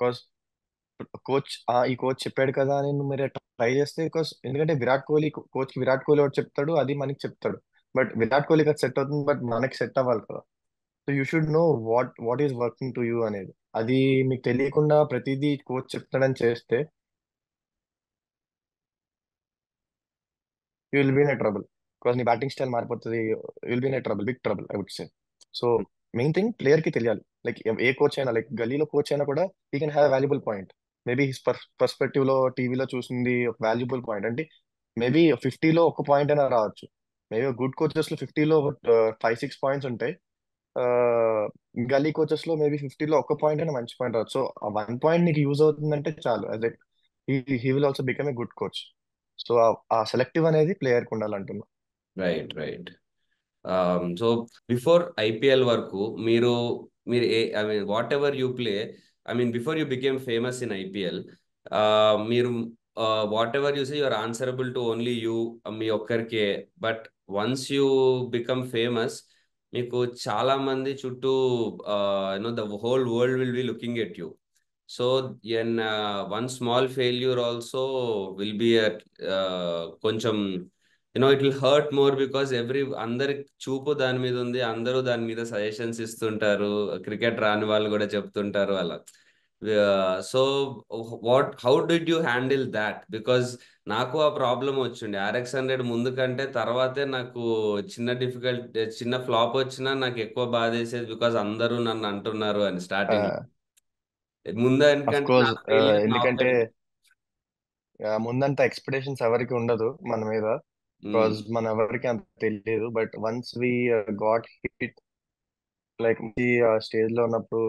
Coach ఈ కోచ్ చెప్పాడు కదా అని నువ్వు మీరు ట్రై చేస్తే, బికాస్ ఎందుకంటే విరాట్ కోహ్లీ కోచ్, విరాట్ కోహ్లీ ఒకటి చెప్తాడు, అది మనకి చెప్తాడు. బట్ విరాట్ కోహ్లీకి అది సెట్ అవుతుంది, బట్ మనకి సెట్ అవ్వాలి కదా. So you should know what is working to you అనేది. అది మీకు తెలియకుండా ప్రతిదీ కోచ్ చెప్తాడని చేస్తే you will be in trouble. Because నీ బ్యాటింగ్ స్టైల్ మారిపోతుంది, you will be in trouble, big trouble I would say. So main thing player కి తెలియాలి. లైక్ ఏ కోచ్ అయినా, లైక్ గలీలో కోచ్ అయినా కూడా he can have valuable point. Maybe his perspective లో టీవీలో చూసింది ఒక వాల్యుబుల్ పాయింట్ అంటే, మేబీ 50లో ఒక పాయింట్ అయినా రావచ్చు. మేబీ గుడ్ కోచెస్ లో 50లో 5-6 పాయింట్స్ ఉంటాయి. గల్లీ కోచెస్ లో మేబీ 50లో ఒక పాయింట్ అయినా మంచి పాయింట్ రావచ్చు. సో ఆ 1 పాయింట్ నీకు యూజ్ అవుతుందంటే చాలు, అదే he will also become a good coach. So ఆ సెలెక్టివ్ అనేది ప్లేయర్ కి ఉండాలంటున్నా. Right, right. So before IPL వరకు మీరు మీరు I mean whatever you play, I mean before you became famous in IPL, మీరు whatever you say you're answerable to only you, మీ ఒక్కరికే. But once you become famous, మీకు చాలా మంది చుట్టూ the whole world will be looking at you. So N one small failure also will be కొంచెం it will hurt more, because అందరి చూపు దాని మీద ఉంది, అందరూ దాని మీద సజెషన్స్ ఇస్తుంటారు, క్రికెట్ రాని వాళ్ళు కూడా చెప్తుంటారు అలా. So how did you handle that? Because నాకు ఆ ప్రాబ్లం వచ్చింది. RX 100 ముందు కంటే తర్వాతే నాకు చిన్న ఫ్లాప్ వచ్చినా నాకు ఎక్కువ బాధేసేది, బికాజ్ అందరూ నన్ను అంటున్నారు అని స్టార్టింగ్. ముందు అఫ్ ఎందుకంటే నా కోర్స్, ఫెయిల్యూర్ నా ఎందుకంటే ఒక్కడిది. ముందంత ఎక్స్పెక్టేషన్స్ ఎవరికి ఉండదు మన మీద, ఉమ్, బికాజ్ మన ఎవరికి అంత తెలియదు. But once we got hit, like ఈ స్టేజ్ లో ఉన్నప్పుడు,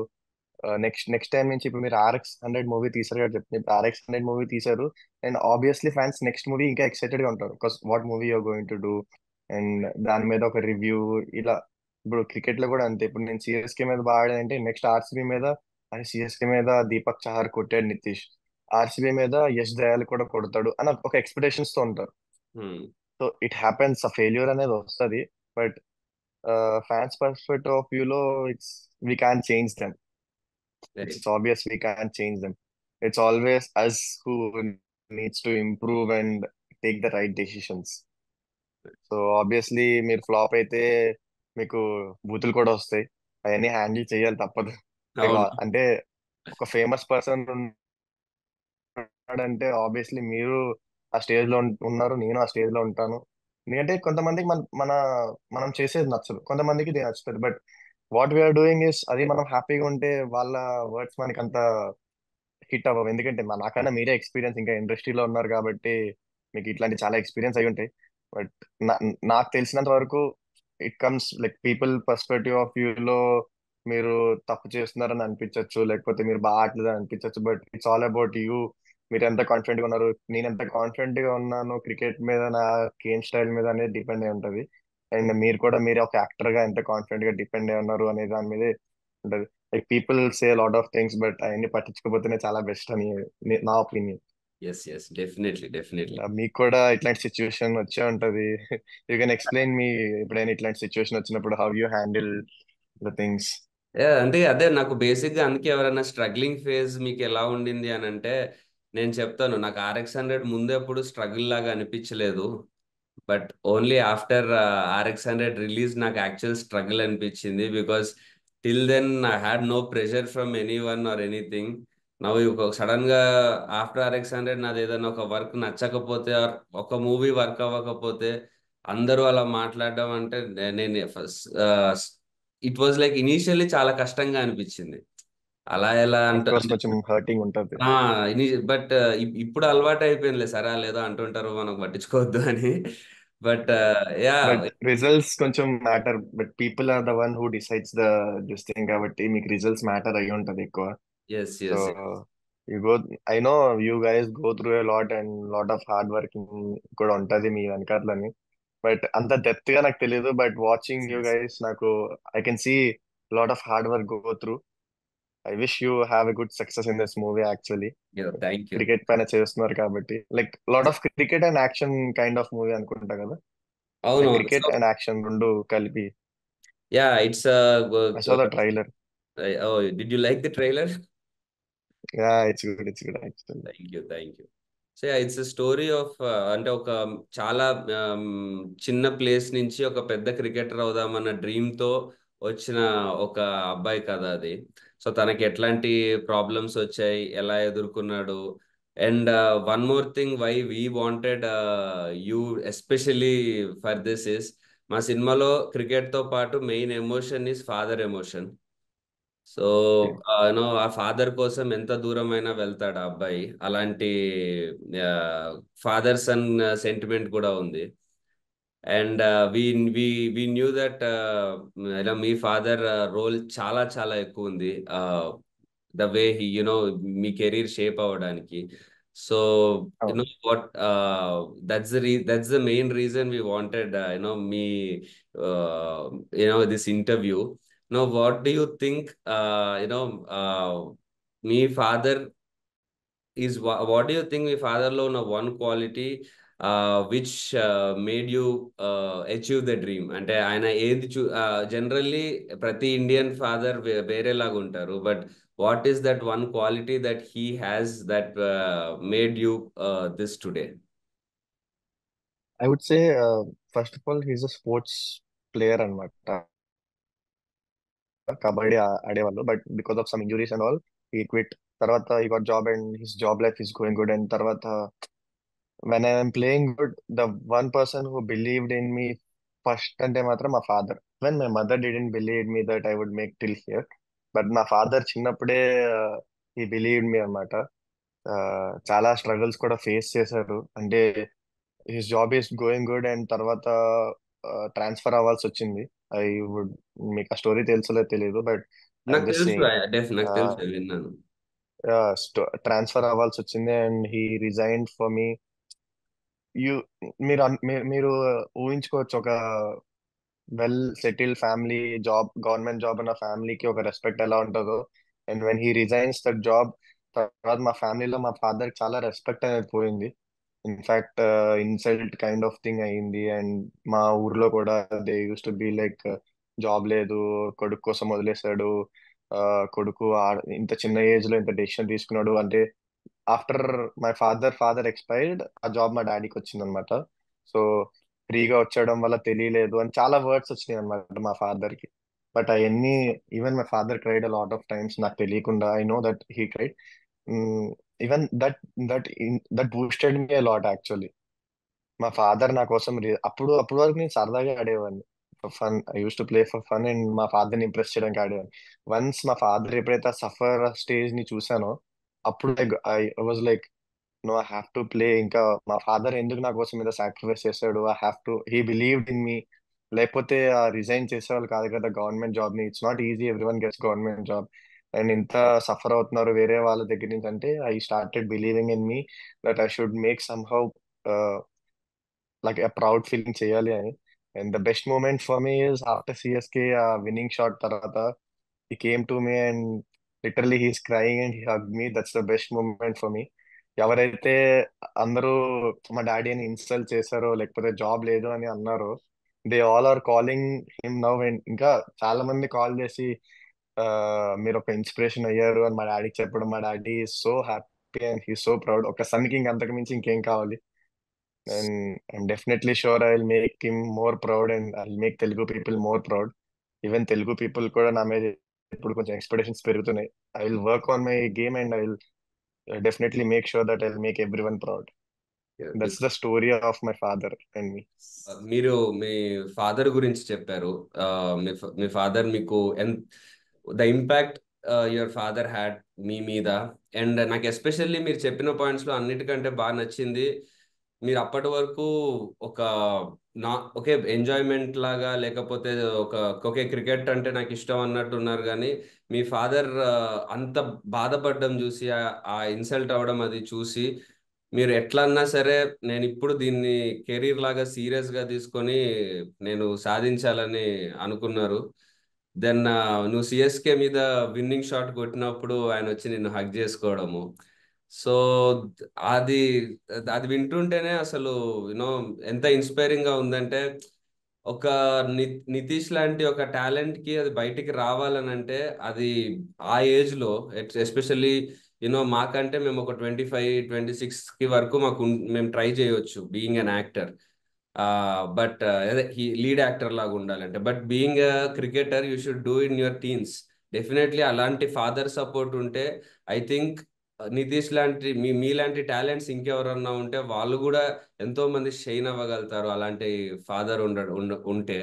నెక్స్ట్ టైం నుంచి ఇప్పుడు మీరు RX 100 మూవీ తీసారు కదా, చెప్తే ఇప్పుడు RX 100 మూవీ తీసారు, and obviously fans next movie ఇంకా ఎక్సైటెడ్ గా ఉంటారు, because what movie you're going to do, and దాని మీద ఒక రివ్యూ. ఇలా ఇప్పుడు క్రికెట్ లో కూడా అంతే, ఇప్పుడు నేను సిఎస్కే మీద బాగా ఆడానంటే నెక్స్ట్ ఆర్సీబీ మీద, అని సిఎస్కే మీద దీపక్ చహర్ కొట్టాడు నితీష్, ఆర్సీబీ మీద యష్ దయాల్ కూడా కొడతాడు అని ఒక ఎక్స్పెక్టేషన్స్ తో ఉంటారు. ఉమ్, సో ఇట్ హ్యాపెన్స్, ఆ ఫెయిల్యూర్ అనేది వస్తుంది. బట్ ఫ్యాన్స్ పర్స్పెక్టివ్ ఆఫ్ వ్యూలో, it's we can change them. right. It's obvious we can't change them. It's always us who needs to improve and take the right decisions. So obviously మీరు flop అయితే మీకు బూతులు కూడా వస్తాయి, అవన్నీ handle చేయాలి, తప్పదు. లైక్ అవును. అంటే ఒక ఫేమస్ పర్సన్ ఉన్నాడంటే ఆబ్వియస్లీ మీరు ఆ స్టేజ్ లో ఉన్నారు, నేను ఆ స్టేజ్ లో ఉంటాను. ఎందుకంటే కొంతమందికి మనం చేసేది నచ్చదు, కొంతమందికి ఇది నచ్చుతుంది. But what we are doing is, అది మనం హ్యాపీగా ఉంటే వాళ్ళ వర్డ్స్ మనకి అంత హిట్ అవ్వవు. ఎందుకంటే నాకన్నా మీరే ఎక్స్పీరియన్స్ ఇంకా ఇండస్ట్రీలో ఉన్నారు కాబట్టి మీకు ఇట్లాంటి చాలా ఎక్స్పీరియన్స్ అయి ఉంటాయి. బట్ నాకు తెలిసినంత వరకు it comes like people perspective of view లో, మీరు తప్పు చేస్తున్నారని అనిపించవచ్చు, లేకపోతే మీరు బాగా ఆడలేదని అనిపించవచ్చు. But it's all about you. మీరు ఎంత కాన్ఫిడెంట్ గా ఉన్నారు, నేను ఎంత కాన్ఫిడెంట్ గా ఉన్నాను క్రికెట్ మీద, నా గేమ్ స్టైల్ మీద అనేది డిపెండ్ అయి ఉంటది. అండ్ మీరు కూడా మీరు ఒక యాక్టర్ గా ఎంత కాన్ఫిడెంట్ గా డిపెండ్ అయి ఉన్నారు అనే దాని మీదే ఉంటది. Like people say lot of things, but అవన్నీ పట్టించుకోపోతేనే చాలా బెస్ట్ అని నా opinion. Yes, yes, definitely, definitely. మీకు కూడా ఇట్లాంటి సిచ్యువేషన్ వచ్చే ఉంటది. యూ కెన్ ఎక్స్ప్లెయిన్ మీ, ఎప్పుడైనా ఇట్లాంటి సిచ్యువేషన్ వచ్చినప్పుడు how you handle the things. అంటే అదే నాకు బేసిక్గా అందుకే ఎవరైనా స్ట్రగ్లింగ్ ఫేజ్ మీకు ఎలా ఉండింది అని అంటే నేను చెప్తాను, నాకు RX 100 ముందు ఎప్పుడు స్ట్రగుల్ లాగా అనిపించలేదు. But only after RX 100 release నాకు యాక్చువల్ స్ట్రగుల్ అనిపించింది. Because till then I had no pressure from any one or anything. నవ్వు ఒక సడన్ గా ఆఫ్టర్ RX 100 నాది ఏదైనా ఒక వర్క్ నచ్చకపోతే or ఒక మూవీ వర్క్ అవ్వకపోతే అందరూ అలా మాట్లాడడం అంటే నేను first it was like initially చాలా కష్టంగా అనిపించింది. అలా ఎలా అఫ్ అంటే కోర్స్ కొంచెం హర్టింగ్ ఉంటది. బట్ ఇప్పుడు అలవాటు అయిపోయిందిలే, సరే లేదో అంటుంటారు మనకు పట్టించుకోవద్దు అని. But yeah. బట్ రిజల్ట్స్ కొంచెం matter, but people are the one who decides the this thing, కాబట్టి మీకు రిజల్ట్స్ మ్యాటర్ అయ్యి ఉంటది ఎక్కువ. Yes, so yes. You go, I know you guys go through a lot and lot of hard working కూడా ఉంటది మీ వెనకాతలని. But అంత depth గా నాకు తెలియదు, బట్ వాచింగ్ యూ గైస్ నాకు I can see lot of hard work go through. I wish you have a good success in this movie actually. Thank you. Cricket పైన చేస్తున్నారు కాబట్టి, like lot of cricket and action kind of movie అనుకుంటా కదా, like అవునవును. So cricket and action రెండు కలిపి. Yeah, it's I saw the trailer. Did you like the trailer? Yeah, it's good actually. Thank you, thank you. So it's story of అంటే ఒక చాలా um, చిన్న place నుంచి ఒక పెద్ద క్రికెటర్ అవుదామన్న డ్రీమ్ తో వచ్చిన ఒక అబ్బాయి కథ అది. సో తనకి ఎట్లాంటి ప్రాబ్లమ్స్ వచ్చాయి, ఎలా ఎదుర్కొన్నాడు. And one more thing why we wanted you especially for this is, మా సినిమాలో క్రికెట్ తో పాటు main emotion is father emotion. So ఆ ఫాదర్ కోసం ఎంత దూరమైనా వెళ్తాడు ఆ అబ్బాయి. అలాంటి ఫాదర్ సన్ సెంటిమెంట్ కూడా ఉంది. అండ్ వి న్యూ దట్ మీ ఫాదర్ రోల్ చాలా చాలా ఎక్కువ ఉంది ద వే హీ మీ కెరీర్ షేప్ అవ్వడానికి. సో అవును. What that's the main reason we wanted మీ this interview. What do you think మీ father what do you think మీ ఫాదర్ లో ఉన్న one quality which made you achieve the dream? అంటే ఆయన ఏది జనరల్లీ ప్రతి ఇండియన్ ఫాదర్ వేరేలాగా ఉంటారు. But what is that one quality that he has that made you this today? I would say first of all he's a sports player అన్నమాట. కబడ్డీ ఆడేవాళ్ళు, but because of some injuries and all he quit. తర్వాత ఈ got job and his job life is going good. And తర్వాత when I'm playing good, the one person who believed in me first అంటే మాత్రం మా father. When my mother didn't believe me that I would make till here, but మా father చిన్నప్పుడే ఈ believe me అనమాట. చాలా struggles కూడా ఫేస్ చేశారు. అంటే his job is going good and తర్వాత ట్రాన్స్ఫర్ అవ్వాల్సి వచ్చింది. ఐ వుడ్, మీకు ఆ స్టోరీ తెలుసో తెలియదు, బట్ నాకు ఐఎమ్ జస్ట్ తెలుసు, సేయింగ్. నాకు తెలుసు, విన్నాను. ట్రాన్స్ఫర్ అవ్వాల్సి వచ్చింది and he resign for me. You మీరు ఊహించుకోవచ్చు, ఒక well settled family, job, government job ఉన్న ఫ్యామిలీకి ఒక రెస్పెక్ట్ ఎలా ఉంటుందో. And when he resigns that job, తర్వాత మా ఫ్యామిలీలో మా ఫాదర్ చాలా రెస్పెక్ట్ అనేది పోయింది. In fact insult kind of thing అయింది. అండ్ మా ఊర్లో కూడా they use to be like, job లేదు, కొడుకు కోసం వదిలేశాడు, కొడుకు ఇంత చిన్న ఏజ్ లో ఇంత డెసిషన్ తీసుకున్నాడు అంటే. ఆఫ్టర్ మై ఫాదర్ ఎక్స్పైర్డ్, ఆ జాబ్ మా డాడీకి వచ్చింది అనమాట. సో ఫ్రీగా వచ్చడం వల్ల తెలియలేదు అని చాలా వర్డ్స్ వచ్చినాయి అనమాట మా ఫాదర్ కి. బట్ అవన్నీ, even my father tried a lot of times నాకు తెలియకుండా, I know that he tried. Even that that boosted me a lot actually. మా ఫాదర్ నా కోసం అప్పుడు వరకు నేను సరదాగా ఆడేవాడిని, fun. I use to play for fun and మా ఫాదర్ని ఇంప్రెస్ చేయడానికి ఆడేవాడిని. వన్స్ మా ఫాదర్ ఎప్పుడైతే ఆ సఫర్ స్టేజ్ ని చూసానో, అప్పుడు I was like, no, I have to play. ఇంకా మా ఫాదర్ ఎందుకు నా కోసం మీద సాక్రిఫైస్ చేశాడు, I have to, he believed in me. లేకపోతే రిజైన్ చేసేవాళ్ళు కాదు కదా గవర్నమెంట్ జాబ్ ని. It's not easy, every one gets government job. And ఇంత సఫర్ అవుతున్నారు వేరే వాళ్ళ దగ్గర నుంచి అంటే, I started believing in me that I should make somehow like a proud feeling చేయాలి అని. And the best moment for me is after CSK ఆ విన్నింగ్ షాట్ తర్వాత, he came to me and literally he's crying and he hugged me. That's the best moment for me. ఎవరైతే అందరూ మా డాడీని insult చేశారో, లేకపోతే జాబ్ లేదు అని అన్నారో, they all are calling him now. And ఇంకా చాలా మంది కాల్ చేసి, ఆ, మీరు ఒక ఇన్స్పిరేషన్ అయ్యారు అని మా డాడీకి చెప్పడం, మా daddy so happy and he so proud. ఒక సన్ కి ఇంక అంతకు మించి ఇంకేం కావాలి. And I'm definitely sure I will make him more proud and I will make Telugu people more proud. Even Telugu people కూడా నా మీద ఇప్పుడు కొంచెం ఎక్స్పెక్టేషన్స్ పెరుగుతున్నాయి. I will work on my game and I will definitely make sure that I will make every one proud. That's the story of my father and me. మీరు మీ father గురించి చెప్పారు. ఆ, మీ ఫాదర్ మీకు the impact your father had మీ మీద. And నాకు ఎస్పెషల్లీ మీరు చెప్పిన పాయింట్స్ లో అన్నిటికంటే బాగా నచ్చింది, మీరు అప్పటి వరకు ఒక నా ఓకే ఎంజాయ్మెంట్ లాగా, లేకపోతే ఒక ఓకే క్రికెట్ అంటే నాకు ఇష్టం అన్నట్టు ఉన్నారు, కానీ మీ ఫాదర్ అంత బాధపడడం చూసి, ఆ ఇన్సల్ట్ అవ్వడం అది చూసి, మీరు ఎట్లా అన్నా సరే నేను ఇప్పుడు దీన్ని కెరీర్ లాగా సీరియస్ గా తీసుకొని నేను సాధించాలని అనుకున్నారు. దెన్ నువ్వు సిఎస్కే మీద విన్నింగ్ షాట్ కొట్టినప్పుడు ఆయన వచ్చి నిన్ను హగ్ చేసుకోవడము. సో అది అది వింటుంటేనే అసలు యూనో ఎంత ఇన్స్పైరింగ్ గా ఉందంటే, ఒక నితీష్ లాంటి ఒక టాలెంట్ కి అది బయటికి రావాలని అంటే, అది ఆ ఏజ్ లో ఎస్పెషల్లీ మాకంటే మేము ఒక 25-26 కి వరకు మేము ట్రై చేయొచ్చు బీయింగ్ అన్ యాక్టర్. బట్ అదే లీడ్ యాక్టర్ లాగా ఉండాలంటే, but being cricketer you should do in your teens. Definitely అలాంటి ఫాదర్ సపోర్ట్ ఉంటే, ఐ థింక్ నితీష్ లాంటి మీలాంటి టాలెంట్స్ ఇంకెవరన్నా ఉంటే వాళ్ళు కూడా ఎంతో మంది షైన్ అవ్వగలుగుతారు, అలాంటి ఫాదర్ ఉంటే.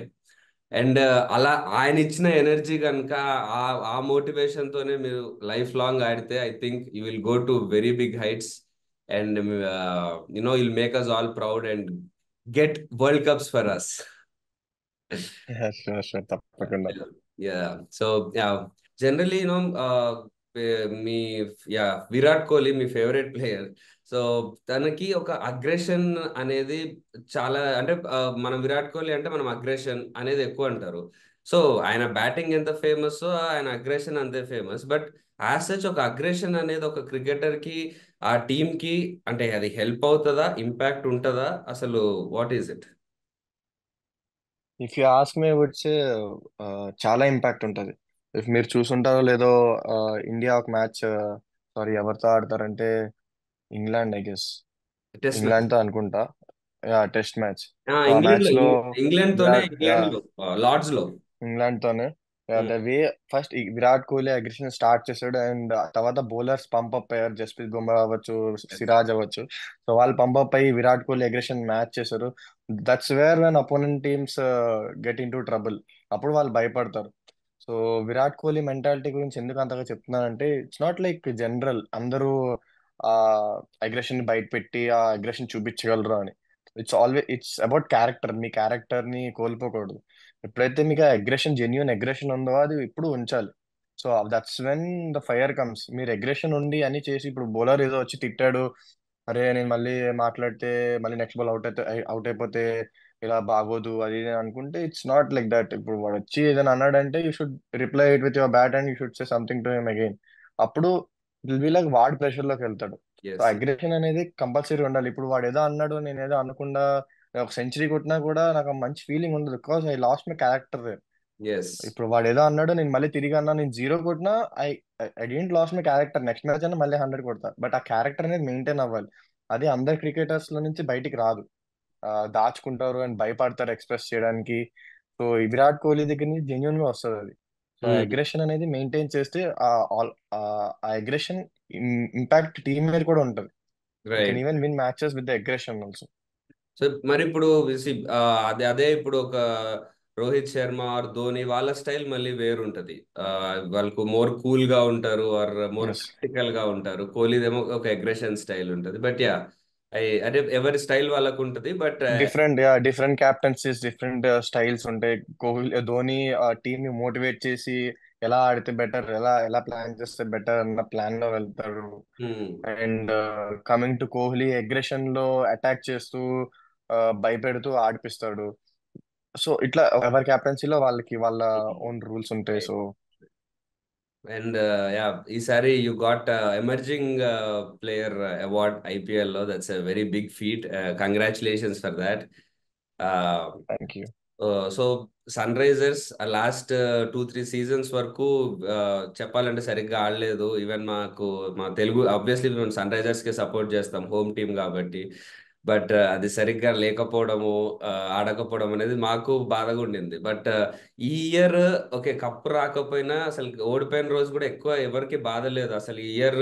అండ్ అలా ఆయన ఇచ్చిన ఎనర్జీ కనుక, ఆ ఆ మోటివేషన్ తోనే మీరు లైఫ్ లాంగ్ ఆడితే, I think you will go to very big heights. And will make us all proud and get world cups for us. Sure sure, తప్పకుండా. యా. సో యా, జనరలీ మీ yeah Virat Kohli మీ favourite player. So తనకి ఒక aggression అనేది చాలా, అంటే మనం విరాట్ కోహ్లీ అంటే మనం అగ్రెషన్ అనేది ఎక్కువ అంటారు. సో ఆయన బ్యాటింగ్ ఎంత ఫేమస్, ఆయన అగ్రెషన్ అంతే ఫేమస్. బట్ యాజ్ సచ్ ఒక అగ్రెషన్ అనేది ఒక క్రికెటర్ కి, ఆ టీమ్ కి, అంటే అది హెల్ప్ అవుతుందా, ఇంపాక్ట్ ఉంటుందా అసలు, what is it? If you ask me would say, చాలా ఇంపాక్ట్ ఉంటుంది. ఇఫ్ మీరు చూసుంటారో లేదో, ఇండియా ఒక మ్యాచ్, సారీ ఎవరితో ఆడతారంటే, England I guess, test match. England తో అనుకుంటా. Test match. సో ఆ ఇంగ్లాండ్ మ్యాచ్ లో, లో ఇంగ్లాండ్ తోనే, విరాట్, ఇంగ్లాండ్ లో లార్డ్స్ లో. ఇంగ్లాండ్ తోనే. Um, the way first Virat Kohli aggression start చేశాడు, అండ్ తర్వాత బౌలర్స్ పంపప్ అయ్యారు, జస్ప్రీత్ బుమ్రా అవ్వచ్చు, సిరాజ్ అవ్వచ్చు. సో వాళ్ళు పంపప్ అయ్యి విరాట్ కోహ్లీ అగ్రెషన్ మ్యాచ్ చేశారు. That's where when opponent teams get in to trouble. అప్పుడు వాళ్ళు భయపడతారు. సో విరాట్ కోహ్లీ మెంటాలిటీ గురించి ఎందుకు అంతగా చెప్తున్నానంటే, ఇట్స్ నాట్ లైక్ జనరల్ అందరూ ఆ అగ్రెషన్ బయట పెట్టి ఆ అగ్రెషన్ చూపించగలరు అని. It's about character. Me character ని కోల్పోకూడదు. ఎప్పుడైతే మీకు అగ్రెషన్, జెన్యున్ అగ్రెషన్ ఉందో అది ఇప్పుడు ఉంచాలి. So that's when the fire comes. మీరు అగ్రెషన్ ఉండి అని చేసి, ఇప్పుడు బౌలర్ ఏదో వచ్చి తిట్టాడు, అరే నేను మళ్ళీ మాట్లాడితే మళ్ళీ నెక్స్ట్ బాల్ అవుట్ అయిపోతే ఇలా బాగోదు అది ఇది అని అనుకుంటే, ఇట్స్ నాట్ లైక్ దట్. ఇప్పుడు వాడు వచ్చి ఏదైనా అన్నాడంటే you should reply it with your bat and you should say something to him again. అప్పుడు విల్ బి లైక్ వాడు ప్రెషర్ లోకి వెళ్తాడు. సో ఎస్ అగ్రెషన్ అనేది కంపల్సరీ ఉండాలి. ఇప్పుడు వాడు ఏదో అన్నాడు, నేను ఏదో అనకుండా నేను ఒక సెంచరీ కొట్టినా కూడా నాకు ఆ మంచి ఫీలింగ్ ఉండదు, because I lost my character. Yes ఇప్పుడు వాడు ఏదో అన్నాడు, నేను మళ్ళీ తిరిగి అన్నా, నేను జీరో కొట్టినా I I didn't lost my character. Next match అయినా మళ్ళీ 100 కొడతా, బట్ ఆ క్యారెక్టర్ అనేది మెయింటైన్ అవ్వాలి. అది అందరు క్రికెటర్స్ లో నుంచి బయటికి రాదు. దాచుకుంటారు అండ్ భయపడతారు ఎక్స్ప్రెస్ చేయడానికి. సో ఈ విరాట్ కోహ్లీ దగ్గర నుంచి జెన్యున్ గా వస్తుంది అది. సో అగ్రెషన్ అనేది మెయింటైన్ చేస్తే ఆ అగ్రెషన్ ఇంపాక్ట్ టీమ్ మీద కూడా ఉంటుంది. You can write. Even win matches with the aggression also. So మరి ఇప్పుడు అదే అదే ఇప్పుడు ఒక రోహిత్ శర్మ ఆర్ ధోని వాళ్ళ స్టైల్ మళ్ళీ వేరుంటది. వాళ్ళకు మోర్ కూల్ గా ఉంటారు ఆర్ మోర్ ఎస్. ప్రాక్టికల్ గా ఉంటారు. కోహ్లీదేమో ఒక అగ్రెషన్ స్టైల్ ఉంటది. బట్ యా, అదే ఎవరి స్టైల్ వాళ్ళకు ఉంటది. బట్ డిఫరెంట్ క్యాప్టెన్సీస్, డిఫరెంట్ స్టైల్స్ ఉంటాయి. కోహ్లీ, ధోని టీమ్ ని మోటివేట్ చేసి ఎలా ఆడితే బెటర్, ఎలా ఎలా ప్లాన్ చేస్తే బెటర్ అన్న ప్లాన్ లో వెళ్తారు. And coming to Kohli, aggression లో అటాక్ చేస్తూ భయపెడుతూ ఆడిపిస్తాడు. సో ఇట్లా ఎవరి కెప్టెన్సీలో వాళ్ళకి వాళ్ళ ఓన్ రూల్స్ ఉంటాయి. సో అండ్ యా, ఈసారి you got emerging player award IPL లో. That's a very big feat. Congratulations for that. Thank you. So Sunrisers last 2-3 seasons వరకు చెప్పాలంటే సరిగ్గా ఆడలేదు. ఈవెన్ మా తెలుగు ఆబ్వియస్లీ మేము సన్ రైజర్స్ కి సపోర్ట్ చేస్తాం, హోమ్ టీమ్ కాబట్టి. బట్ అది సరిగ్గా లేకపోవడము, ఆడకపోవడం అనేది మాకు బాధగా ఉండింది. బట్ ఈ ఇయర్ ఓకే, కప్పు రాకపోయినా అసలు ఓడిపోయిన రోజు కూడా ఎక్కువ ఎవరికి బాధ లేదు అసలు. ఈ ఇయర్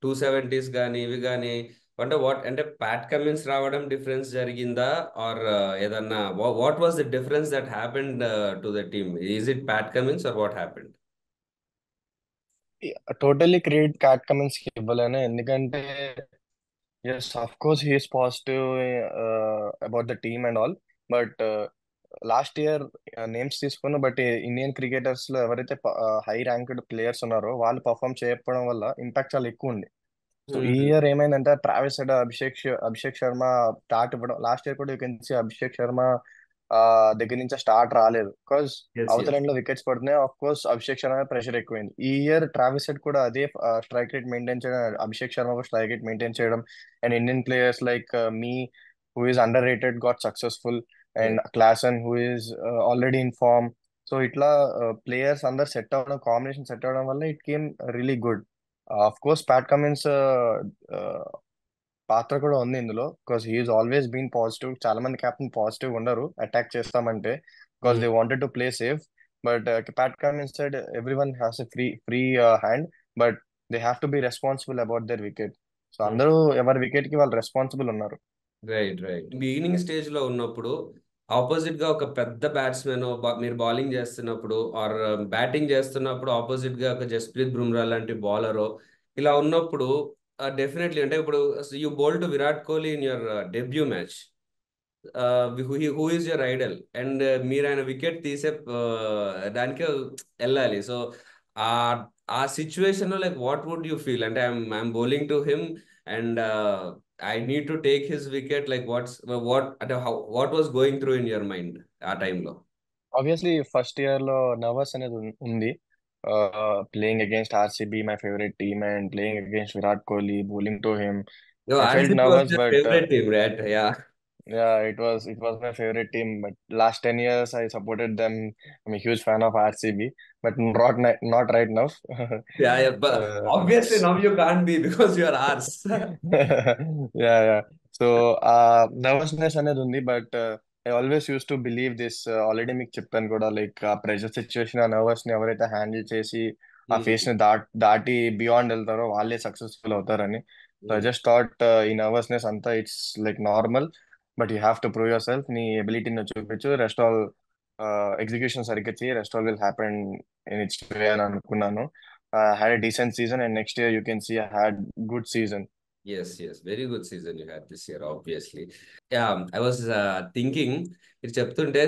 270s కానీ ఇవి కానీ, అంటే అంటే ప్యాట్ కమిన్స్ రావడం డిఫరెన్స్ జరిగిందా, ఆర్ ఏదన్నా what was the difference that happened to the team? Is it Pat Cummins or what happened? Totally credit Pat Cummins కి ఇవ్వలేను, ఎందుకంటే yes of course he's positive about the team and all. But last year names తీసుకున్న but Indian cricketers లో ఎవరైతే high ranked players ఉన్నారో వాళ్ళు perform చేయకపోవడం వల్ల ఇంపాక్ట్ చాలా ఎక్కువ ఉంది. సో ఈ ఇయర్ ఏమైందంటే Travis Head, Abhishek Sharma start ఇవ్వడం. లాస్ట్ ఇయర్ కూడా you can see Abhishek Sharma దగ్గర నుంచి స్టార్ట్ రాలేదు, బికాస్ ఎస్ అవతల ఎస్. end లో వికెట్స్ పడుతున్నాయి. Of course Abhishek Sharma pressure ఎక్కువైంది. ఈ ఇయర్ ట్రావిస్ హెడ్ కూడా అదే స్ట్రైక్ రేట్ మెయింటైన్ చేయడం, అభిషేక్ శర్మ కూడా స్ట్రైక్ రేట్ మెయింటైన్ చేయడం, and Indian players like me who is underrated got successful, and Klaasen who is already in form. So ఇట్లా players అందరు set అవ్వడం, కాంబినేషన్ సెట్ అవ్వడం వల్ల it came really good. Of course Pat Cummins పాత్ర కూడా ఉంది ఇందులో, because he's always been positive. చాలా మంది కెప్టెన్ పాజిటివ్ ఉండరు అటాక్ చేస్తామంటే, because they wanted to play safe. But Pat Cummins said every one has a free hand, but they have to be responsible about their wicket. So అందరూ ఎవరి wicket కి వాళ్ళు responsible ఉన్నారు. Right right. Beginning stage లో ఉన్నప్పుడు opposite గా ఒక పెద్ద బ్యాట్స్మెన్ మీరు బౌలింగ్ చేస్తున్నప్పుడు ఆర్ బ్యాటింగ్ చేస్తున్నప్పుడు ఆపోజిట్ గా ఒక జస్ప్రీత్ బుమ్రా లాంటి బౌలర్ ఇలా ఉన్నప్పుడు, డెఫినెట్లీ అంటే ఇప్పుడు you bowl to Virat Kohli in your debut match. Who is your Idol, and మీరు ఆయన వికెట్ తీసే దానికే వెళ్ళాలి. సో ఆ ఆ సిచ్యువేషన్ లో like what would you feel? అంటే I'm bowling to him and I need to take his wicket. Like what అంటే what was going through in your mind ఆ టైంలో? ఆబ్వియస్లీ ఫస్ట్ ఇయర్ లో నర్వస్ అనేది ఉంది. Playing against RCB, my favourite team, and playing against Virat Kohli, bowling to him. I felt RCB was nervous, your but favourite team, right? Yeah. yeah, it was my favorite team, but last 10 years I supported them. I'm a huge fan of RCB, but not right now. Yeah, yeah, but obviously now you can't be because you are ours. Yeah, yeah. So nervousness అనేది ఉంది, but I always use to believe this. Already మీకు చెప్పాను కూడా, like ఆ pressure situation, ఆ nervous ని ఎవరైతే handle చేసి ఆ ఫేస్ ని దాటి బియాండ్ వెళ్తారో వాళ్ళే సక్సెస్ఫుల్ అవుతారని. సో ఐ జస్ట్ థాట్ ఈ నర్వస్నెస్ అంతా it's like normal, but you have to prove yourself. నీ ఎబిలిటీని చూపించు, రెస్ట్ ఆల్ ఎగ్జిక్యూషన్ సరిగ్గా చేయి, rest all will happen in its way అని అనుకున్నాను. Had a decent season, and next year you can see I had good season. Yes very good season you had this year obviously. Yeah, I was thinking మీరు చెప్తుంటే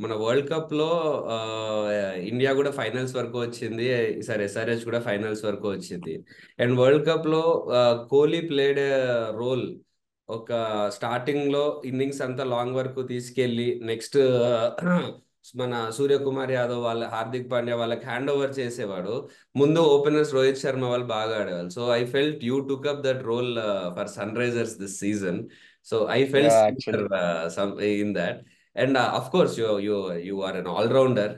మన world cup లో India కూడా finals వరకు వచ్చింది, ఈసారి SRH కూడా finals వరకు వచ్చింది. అండ్ వరల్డ్ కప్ లో కోహ్లీ ప్లేడ్ రోల్. ఒక స్టార్టింగ్ లో ఇన్నింగ్స్ అంతా లాంగ్ వరకు తీసుకెళ్లి నెక్స్ట్ మన సూర్యకుమార్ యాదవ్ వాళ్ళ, హార్దిక్ పాండ్యా వాళ్ళకి హ్యాండ్ ఓవర్ చేసేవాడు. ముందు ఓపెనర్స్ రోహిత్ శర్మ వాళ్ళు బాగా ఆడేవాళ్ళు. So I felt you took up that role for Sunrisers this season. So I felt Yeah, similar actually. In that. And of course you are an all rounder.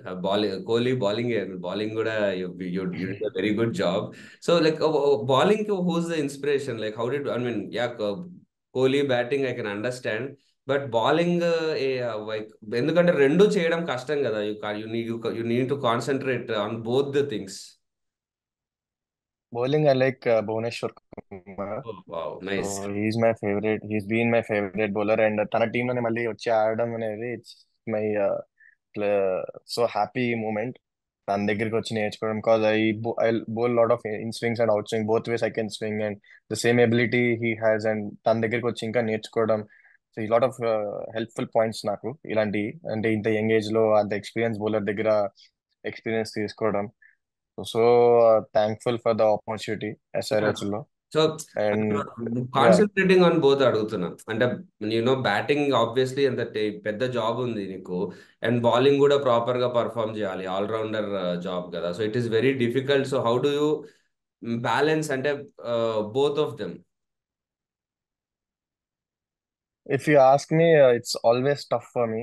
Kohli bowling కూడా you did a very good job. So like bowling who's the inspiration, like how did I mean, yeah, Kohli batting I can understand, but bowling like, ఎందుకంటే రెండు చేయడం కష్టం కదా. You need to concentrate on both the things. Bowling, I like Bhuvneshwar Kumar. Wow, so nice. He's my favourite, he's been my favourite bowler, and తన team లోనే మళ్ళీ వచ్చి ఆడడం అనేది it's my so happy moment. తన దగ్గరికి వచ్చి నేర్చుకోవడం, because I bowl lot of in swings and out swing, both ways I can swing, and the same ability he has, and తన దగ్గరికి వచ్చి ఇంకా నేర్చుకోవడం. సో ఈ లాట్ ఆఫ్ హెల్ప్ఫుల్ పాయింట్స్ నాకు ఇలాంటి, అంటే ఇంత యంగ్ ఏజ్ లో అంత ఎక్స్పీరియన్స్ బౌలర్ దగ్గర ఎక్స్పీరియన్స్ తీసుకోవడం. So thankful for the opportunity SRH లో. So and yeah, concentrating on both అడుగుతున్నా. అంటే బ్యాటింగ్ ఆబ్వియస్లీ ఎంత పెద్ద జాబ్ ఉంది నీకు, అండ్ బౌలింగ్ కూడా ప్రాపర్ గా పర్ఫామ్ చేయాలి, ఆల్రౌండర్ జాబ్ కదా. So it is very difficult. So how do you balance అంటే both of them? if you ask me, it's always tough for me.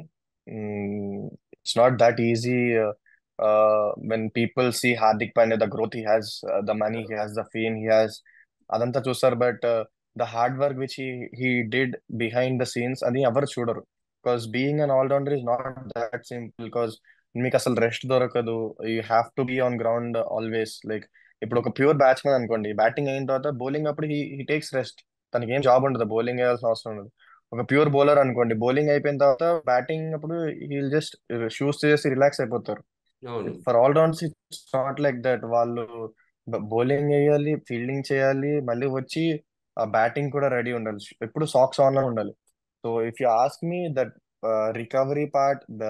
It's not that easy. When people see Hardik Pandya, the growth he has, the money he has, the fame he has, అదంతా చూస్తారు. But the hard work which he did behind the scenes, అది ఎవరు చూడరు. Because being an all-rounder is not that simple. Because మీకు అసలు rest దొరకదు. You have to be on ground always. Like ఇప్పుడు ఒక ప్యూర్ బ్యాట్స్మెన్ అనుకోండి, బ్యాటింగ్ అయిన తర్వాత బౌలింగ్ అప్పుడు హీ టేక్స్ రెస్ట్. తనకి ఏం జాబ్ ఉండదు, బౌలింగ్ వేయాల్సిన అవసరం ఉండదు. ఒక ప్యూర్ బౌలర్ అనుకోండి, బౌలింగ్ అయిపోయిన తర్వాత బ్యాటింగ్ అప్పుడు హీల్ జస్ట్ షూస్ చేసి రిలాక్స్ అయిపోతారు. అవును. For all rounds it's not like that. వాళ్ళు బౌలింగ్ వేయాలి, ఫీల్డింగ్ చేయాలి, మళ్ళీ వచ్చి ఆ బ్యాటింగ్ కూడా రెడీ ఉండాలి, ఎప్పుడు సాక్స్ ఆన్ లో ఉండాలి. So if you ask me that recovery part, the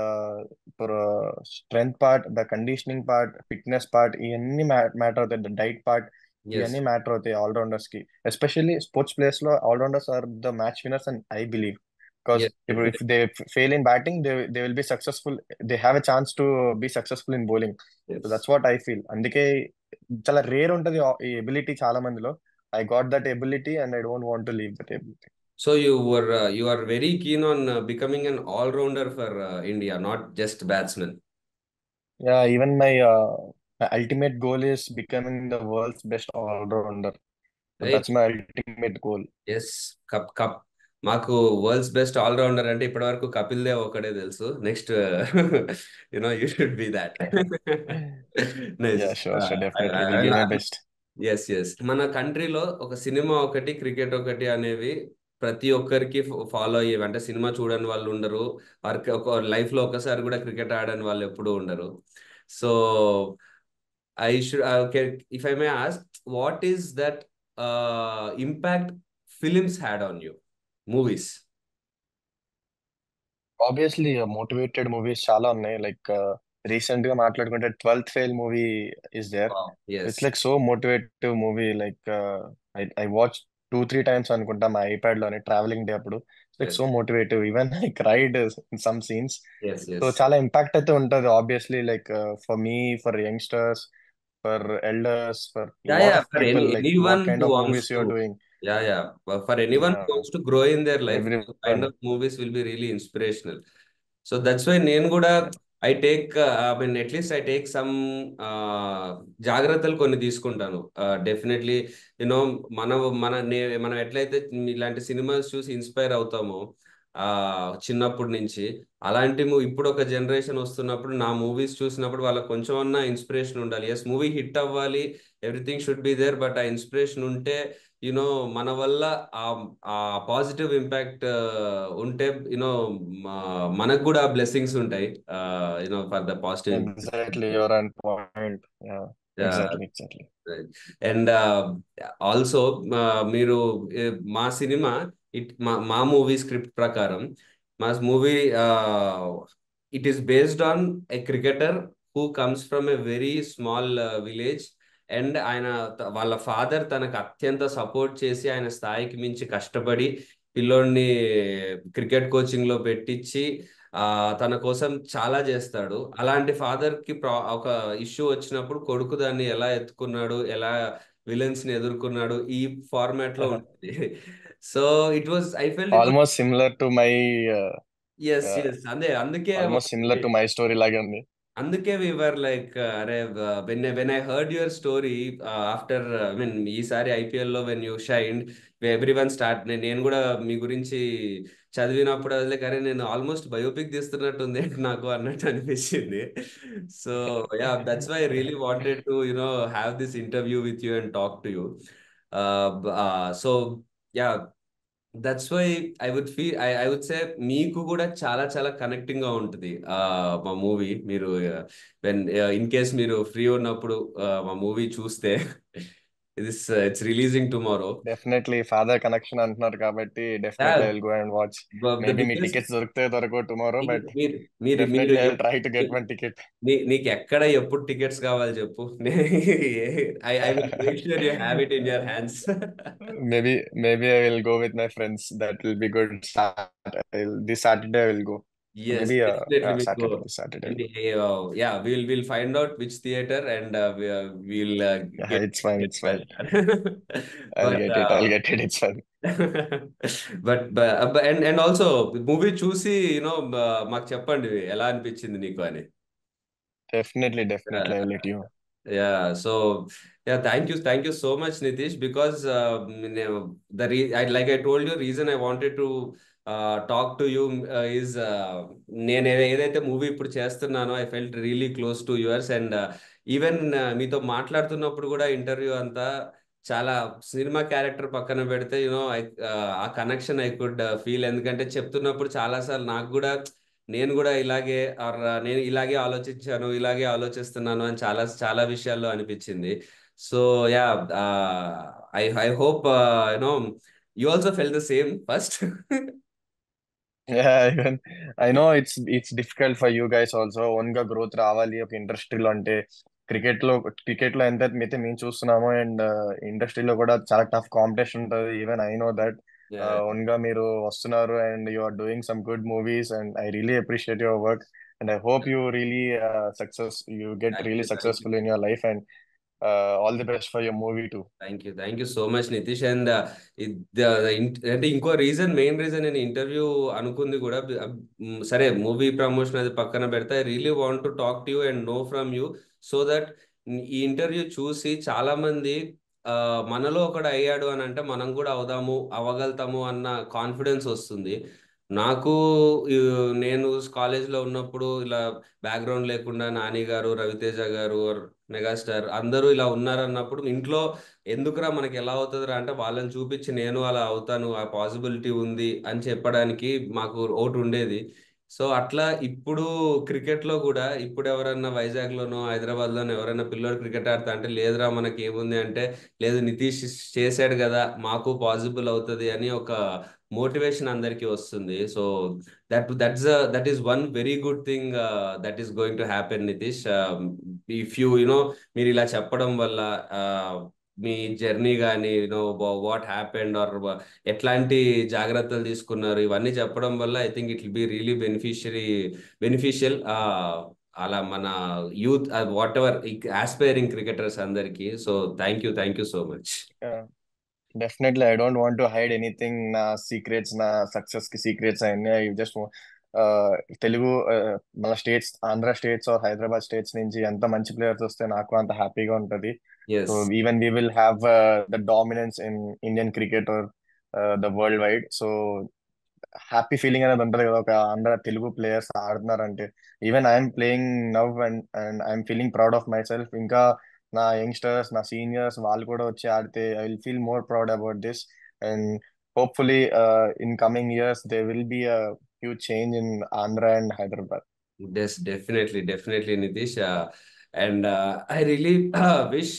strength part, the conditioning part, fitness part, ఇవన్నీ మ్యాటర్ అవుతాయి. The diet part, yes. ఇవన్నీ మ్యాటర్ అవుతాయి ఆల్రౌండర్స్ కి. ఎస్పెషల్లీ స్పోర్ట్స్ ప్లేయర్స్ లో allrounders are the match winners and I believe. Because yes, if they fail in batting, they will be successful. They have a chance to be successful in bowling. So yes. that's what I feel. అందుకే చాలా rare ఉంటది ఈ ability చాలా మందిలో. I got that ability and I don't want to leave that ability. So you are very keen on becoming an all-rounder for India, not just batsman. Yeah, even my ultimate goal is becoming the world's best all-rounder. So Right? that's my ultimate goal. Yes. Cup మాకు worlds best allrounder అంటే ఇప్పటి వరకు కపిల్ దేవ్ ఒకడే తెలుసు. Next you should be that. Nice. Yeah, sure, sure, definitely. Will give my best. Yes మన కంట్రీలో ఒక cinema ఒకటి, క్రికెట్ ఒకటి అనేవి ప్రతి ఒక్కరికి ఫాలో అయ్యేవి. అంటే సినిమా చూడని వాళ్ళు ఉండరు, వారికి ఒక లైఫ్ లో ఒకసారి కూడా క్రికెట్ ఆడని వాళ్ళు ఎప్పుడూ ఉండరు. So I should, okay, if I may ask, what is that impact films had on you, movies? Obviously motivated movies చాలా ఉన్నాయి. లైక్ రీసెంట్ గా మాట్లాడుకుంటే 12th fail movie is there. Yes. It's like so motivative movie. Like I watch 2-3 times అనుకుంటా మా iPad లోనే, travelling day అప్పుడు. Like yes. So motivative, even I cried in some scenes. Yes. So yes. చాలా impact అయితే ఉంటది obviously. Like for me, for youngsters, for elders, for lot Yeah, of for people, like anyone what kind who of wants movies to, you're doing. for anyone who wants to grow in their life, those kind everyone. of movies will be really inspirational. So that's why నేను కూడా I take, I mean at least I take some జాగ్రత్తలు కొన్ని తీసుకుంటాను. Definitely you know మన మన మనం ఎట్లయితే ఇలాంటి సినిమాస్ చూసి ఇన్స్పైర్ అవుతామో, చిన్నప్పటి నుంచి. అలాంటి ఇప్పుడు ఒక జనరేషన్ వస్తున్నప్పుడు నా మూవీస్ చూసినప్పుడు వాళ్ళకి కొంచెం అన్నా ఇన్స్పిరేషన్ ఉండాలి. ఎస్, మూవీ హిట్ అవ్వాలి, everything should be there, but ఆ ఇన్స్పిరేషన్ ఉంటే యునో మన వల్ల ఆ ఆ పాజిటివ్ ఇంపాక్ట్ ఉంటే యునో మనకు కూడా బ్లెస్సింగ్స్ ఉంటాయి, for the positive. Exactly your and point. Exactly. And also మీరు మా సినిమా, మా మూవీ స్క్రిప్ట్ ప్రకారం, మా movie it is based on a cricketer who comes from a very small village. And ఆయన వాళ్ళ ఫాదర్ తనకు అత్యంత సపోర్ట్ చేసి ఆయన స్థాయికి మించి కష్టపడి పిల్లోడిని క్రికెట్ కోచింగ్ లో పెట్టించి ఆ తన కోసం చాలా చేస్తాడు. అలాంటి ఫాదర్ కి ఒక ఇష్యూ వచ్చినప్పుడు కొడుకు దాన్ని ఎలా ఎత్తుకున్నాడు, ఎలా విలన్స్ ని ఎదుర్కొన్నాడు, ఈ ఫార్మాట్ లో ఉంటుంది. So it was, I felt it was. Almost similar to my yes, yes, అదే అందుకే almost similar to my story లాగే ఉంది. అందుకే వి వర్ లైక్, అరే, when I heard your story after, I mean ఈసారి ఐపీఎల్ లో when you shined, everyone start, నేను కూడా మీ గురించి చదివినప్పుడు అదే, కానీ నేను ఆల్మోస్ట్ బయోపిక్ తీస్తున్నట్టుంది నాకు అన్నట్టు అనిపించింది. So yeah, that's why I really wanted to have this interview with you and talk to you. So yeah, that's why I would say మీకు కూడా చాలా చాలా కనెక్టింగ్ గా ఉంటుంది మా మూవీ. మీరు వెన్ ఇన్ కేస్ మీరు ఫ్రీ ఉన్నప్పుడు మా మూవీ చూస్తే, it's releasing tomorrow. Definitely father connection అంటున్నారు కాబట్టి definitely I will go and watch. The maybe me biggest, tickets దొరికితే దొరకవు టుమారో, బట్ మీరు మీరు మీరు definitely I will try to get one ticket. నీకు ఎక్కడ ఎప్పుడు టికెట్స్ కావాలి చెప్పు, I will make sure you have it in your hands. Maybe I will go with my friends. That will be good. This Saturday I will go. So yes, maybe definitely మీకు Saturday. This Saturday I'll go. Yeah, will find out which theatre and will Yeah, get it's fine. It's fine. I'll but get it. I'll get it. It's fine. And also movie చూసి మాకు చెప్పండి ఎలా అనిపించింది నీకు అని. Definitely, definitely. I will let you know. Yeah, so yeah, thank you so much, Nitish, because like I told you, reason I wanted to talk to you is నేను ఏదైతే movie ఇప్పుడు చేస్తున్నానో I felt really close to yours. And even మీతో మాట్లాడుతున్నప్పుడు కూడా interview అంతా చాలా cinema character పక్కన పెడితే ఆ కనెక్షన్ ఐ కుడ్ ఫీల్. ఎందుకంటే చెప్తున్నప్పుడు చాలాసార్లు నాకు కూడా, నేను కూడా ఇలాగే నేను ఇలాగే ఆలోచించాను, ఇలాగే ఆలోచిస్తున్నాను అని చాలా చాలా విషయాల్లో అనిపించింది. So yeah, I hope you also fell the same first. Yeah, even I know it's difficult for you guys also. Own గా గ్రోత్ రావాలి ఒక ఇండస్ట్రీలో అంటే క్రికెట్ లో ఎంత అయితే మేము చూస్తున్నామో, అండ్ ఇండస్ట్రీలో కూడా చాలా టఫ్ కాంపిటీషన్ ఉంటుంది. Even I know that own గా మీరు వస్తున్నారు and you are doing some good movies, and I really appreciate your work. And I hope you really you get really thank you. Successful in your life, and all the best for your movie too. Thank you so much Nitish. And అంటే ఇంకో reason, main reason నేను interview అనుకుంది కూడా, సరే movie promotion అది పక్కన పెడితే, I really want to talk to you and know from you, so that ఈ ఇంటర్వ్యూ చూసి చాలా మంది ఆ, మనలో ఒకడు అయ్యాడు అని అంటే మనం కూడా అవ్వగలుగుతాము అన్న కాన్ఫిడెన్స్ వస్తుంది. నాకు ఈ, నేను కాలేజ్లో ఉన్నప్పుడు ఇలా బ్యాక్గ్రౌండ్ లేకుండా నాని గారు, రవితేజ గారు, మెగాస్టార్ అందరూ ఇలా ఉన్నారన్నప్పుడు ఇంట్లో, ఎందుకురా మనకి ఎలా అవుతుందిరా అంటే, వాళ్ళని చూపించి నేను అలా అవుతాను, ఆ పాసిబిలిటీ ఉంది అని చెప్పడానికి మాకు ఒకటి ఉండేది. సో అట్లా ఇప్పుడు క్రికెట్ లో కూడా, ఇప్పుడు ఎవరన్నా వైజాగ్ లోనో హైదరాబాద్ లోనో ఎవరైనా పిల్లోడు క్రికెట్ ఆడతా అంటే, లేదురా మనకి ఏముంది అంటే, లేదు నితీష్ చేశాడు కదా మాకు పాసిబుల్ అవుతుంది అని ఒక మోటివేషన్ అందరికీ వస్తుంది. So that is one very good thing that is going to happen Nitish. If మీరు ఇలా చెప్పడం వల్ల మీ జర్నీ కానీ, వాట్ హ్యాపెండ్ ఆర్ ఎట్లాంటి జాగ్రత్తలు తీసుకున్నారు, ఇవన్నీ చెప్పడం వల్ల I think it will be really beneficial అలా మన youth, whatever aspiring cricketers అందరికీ. So thank you so much. Definitely I don't want to hide anything. నా సీక్రెట్స్, నా సక్సెస్ కి సీక్రెట్స్ అన్ని ఐ జస్ట్ తెలుగు మన states, Andhra states or Hyderabad states నుంచి ఎంత మంచి ప్లేయర్స్ వస్తే నాకు అంత హ్యాపీగా ఉంటది. So yes, even we will have the dominance in Indian cricket or the worldwide. So happy feeling అనేది ఉంటది కదా, ఒక అందరు తెలుగు ప్లేయర్స్ ఆడుతున్నారంటే. Even I'm playing now and and I'm feeling proud of myself. ఇంకా నా youngsters, నా seniors వాళ్ళు కూడా వచ్చి ఆడితే I will feel more proud about this. And hopefully in coming years they will be a huge change in Andhra and Hyderabad. Yes, definitely, definitely, Nitish. And I really wish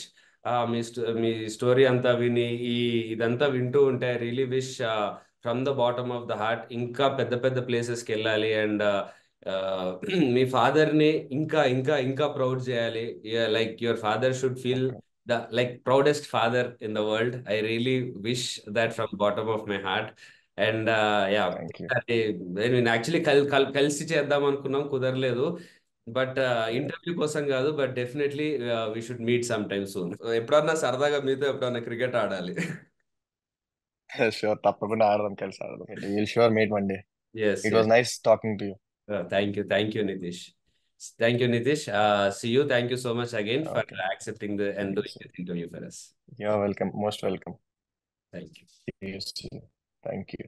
me story అంతా విని ఇదంతా వింటూ ఉంటే I really wish from the bottom of the heart ఇంకా పెద్ద పెద్ద ప్లేసెస్కి వెళ్ళాలి. అండ్ మీ ఫాదర్ని ఇంకా ఇంకా ఇంకా ప్రౌడ్ చేయాలి. Like your father should feel the like proudest father in the world. I really wish that from bottom of my heart. And yeah, thank you. అంటే నేను యాక్చువల్లీ కలిసి చేద్దాం అనుకున్నాం, కుదరలేదు. బట్ ఇంటర్వ్యూ కోసం కాదు, but definitely we should meet some time soon. ఎప్పుడన్నా సరదాగా మీతో ఎప్పుడన్నా క్రికెట్ ఆడాలి. షూర్, తప్పకుండా ఆడదాం, కలిసి ఆడదాం. Will sure meet one day. Yes, it was yes. Nice talking to you. Thank you Nitish. Thank you Nitish. See you. Thank you so much again for okay, accepting and doing this interview for us. You're welcome, most welcome. Thank you. Thank you.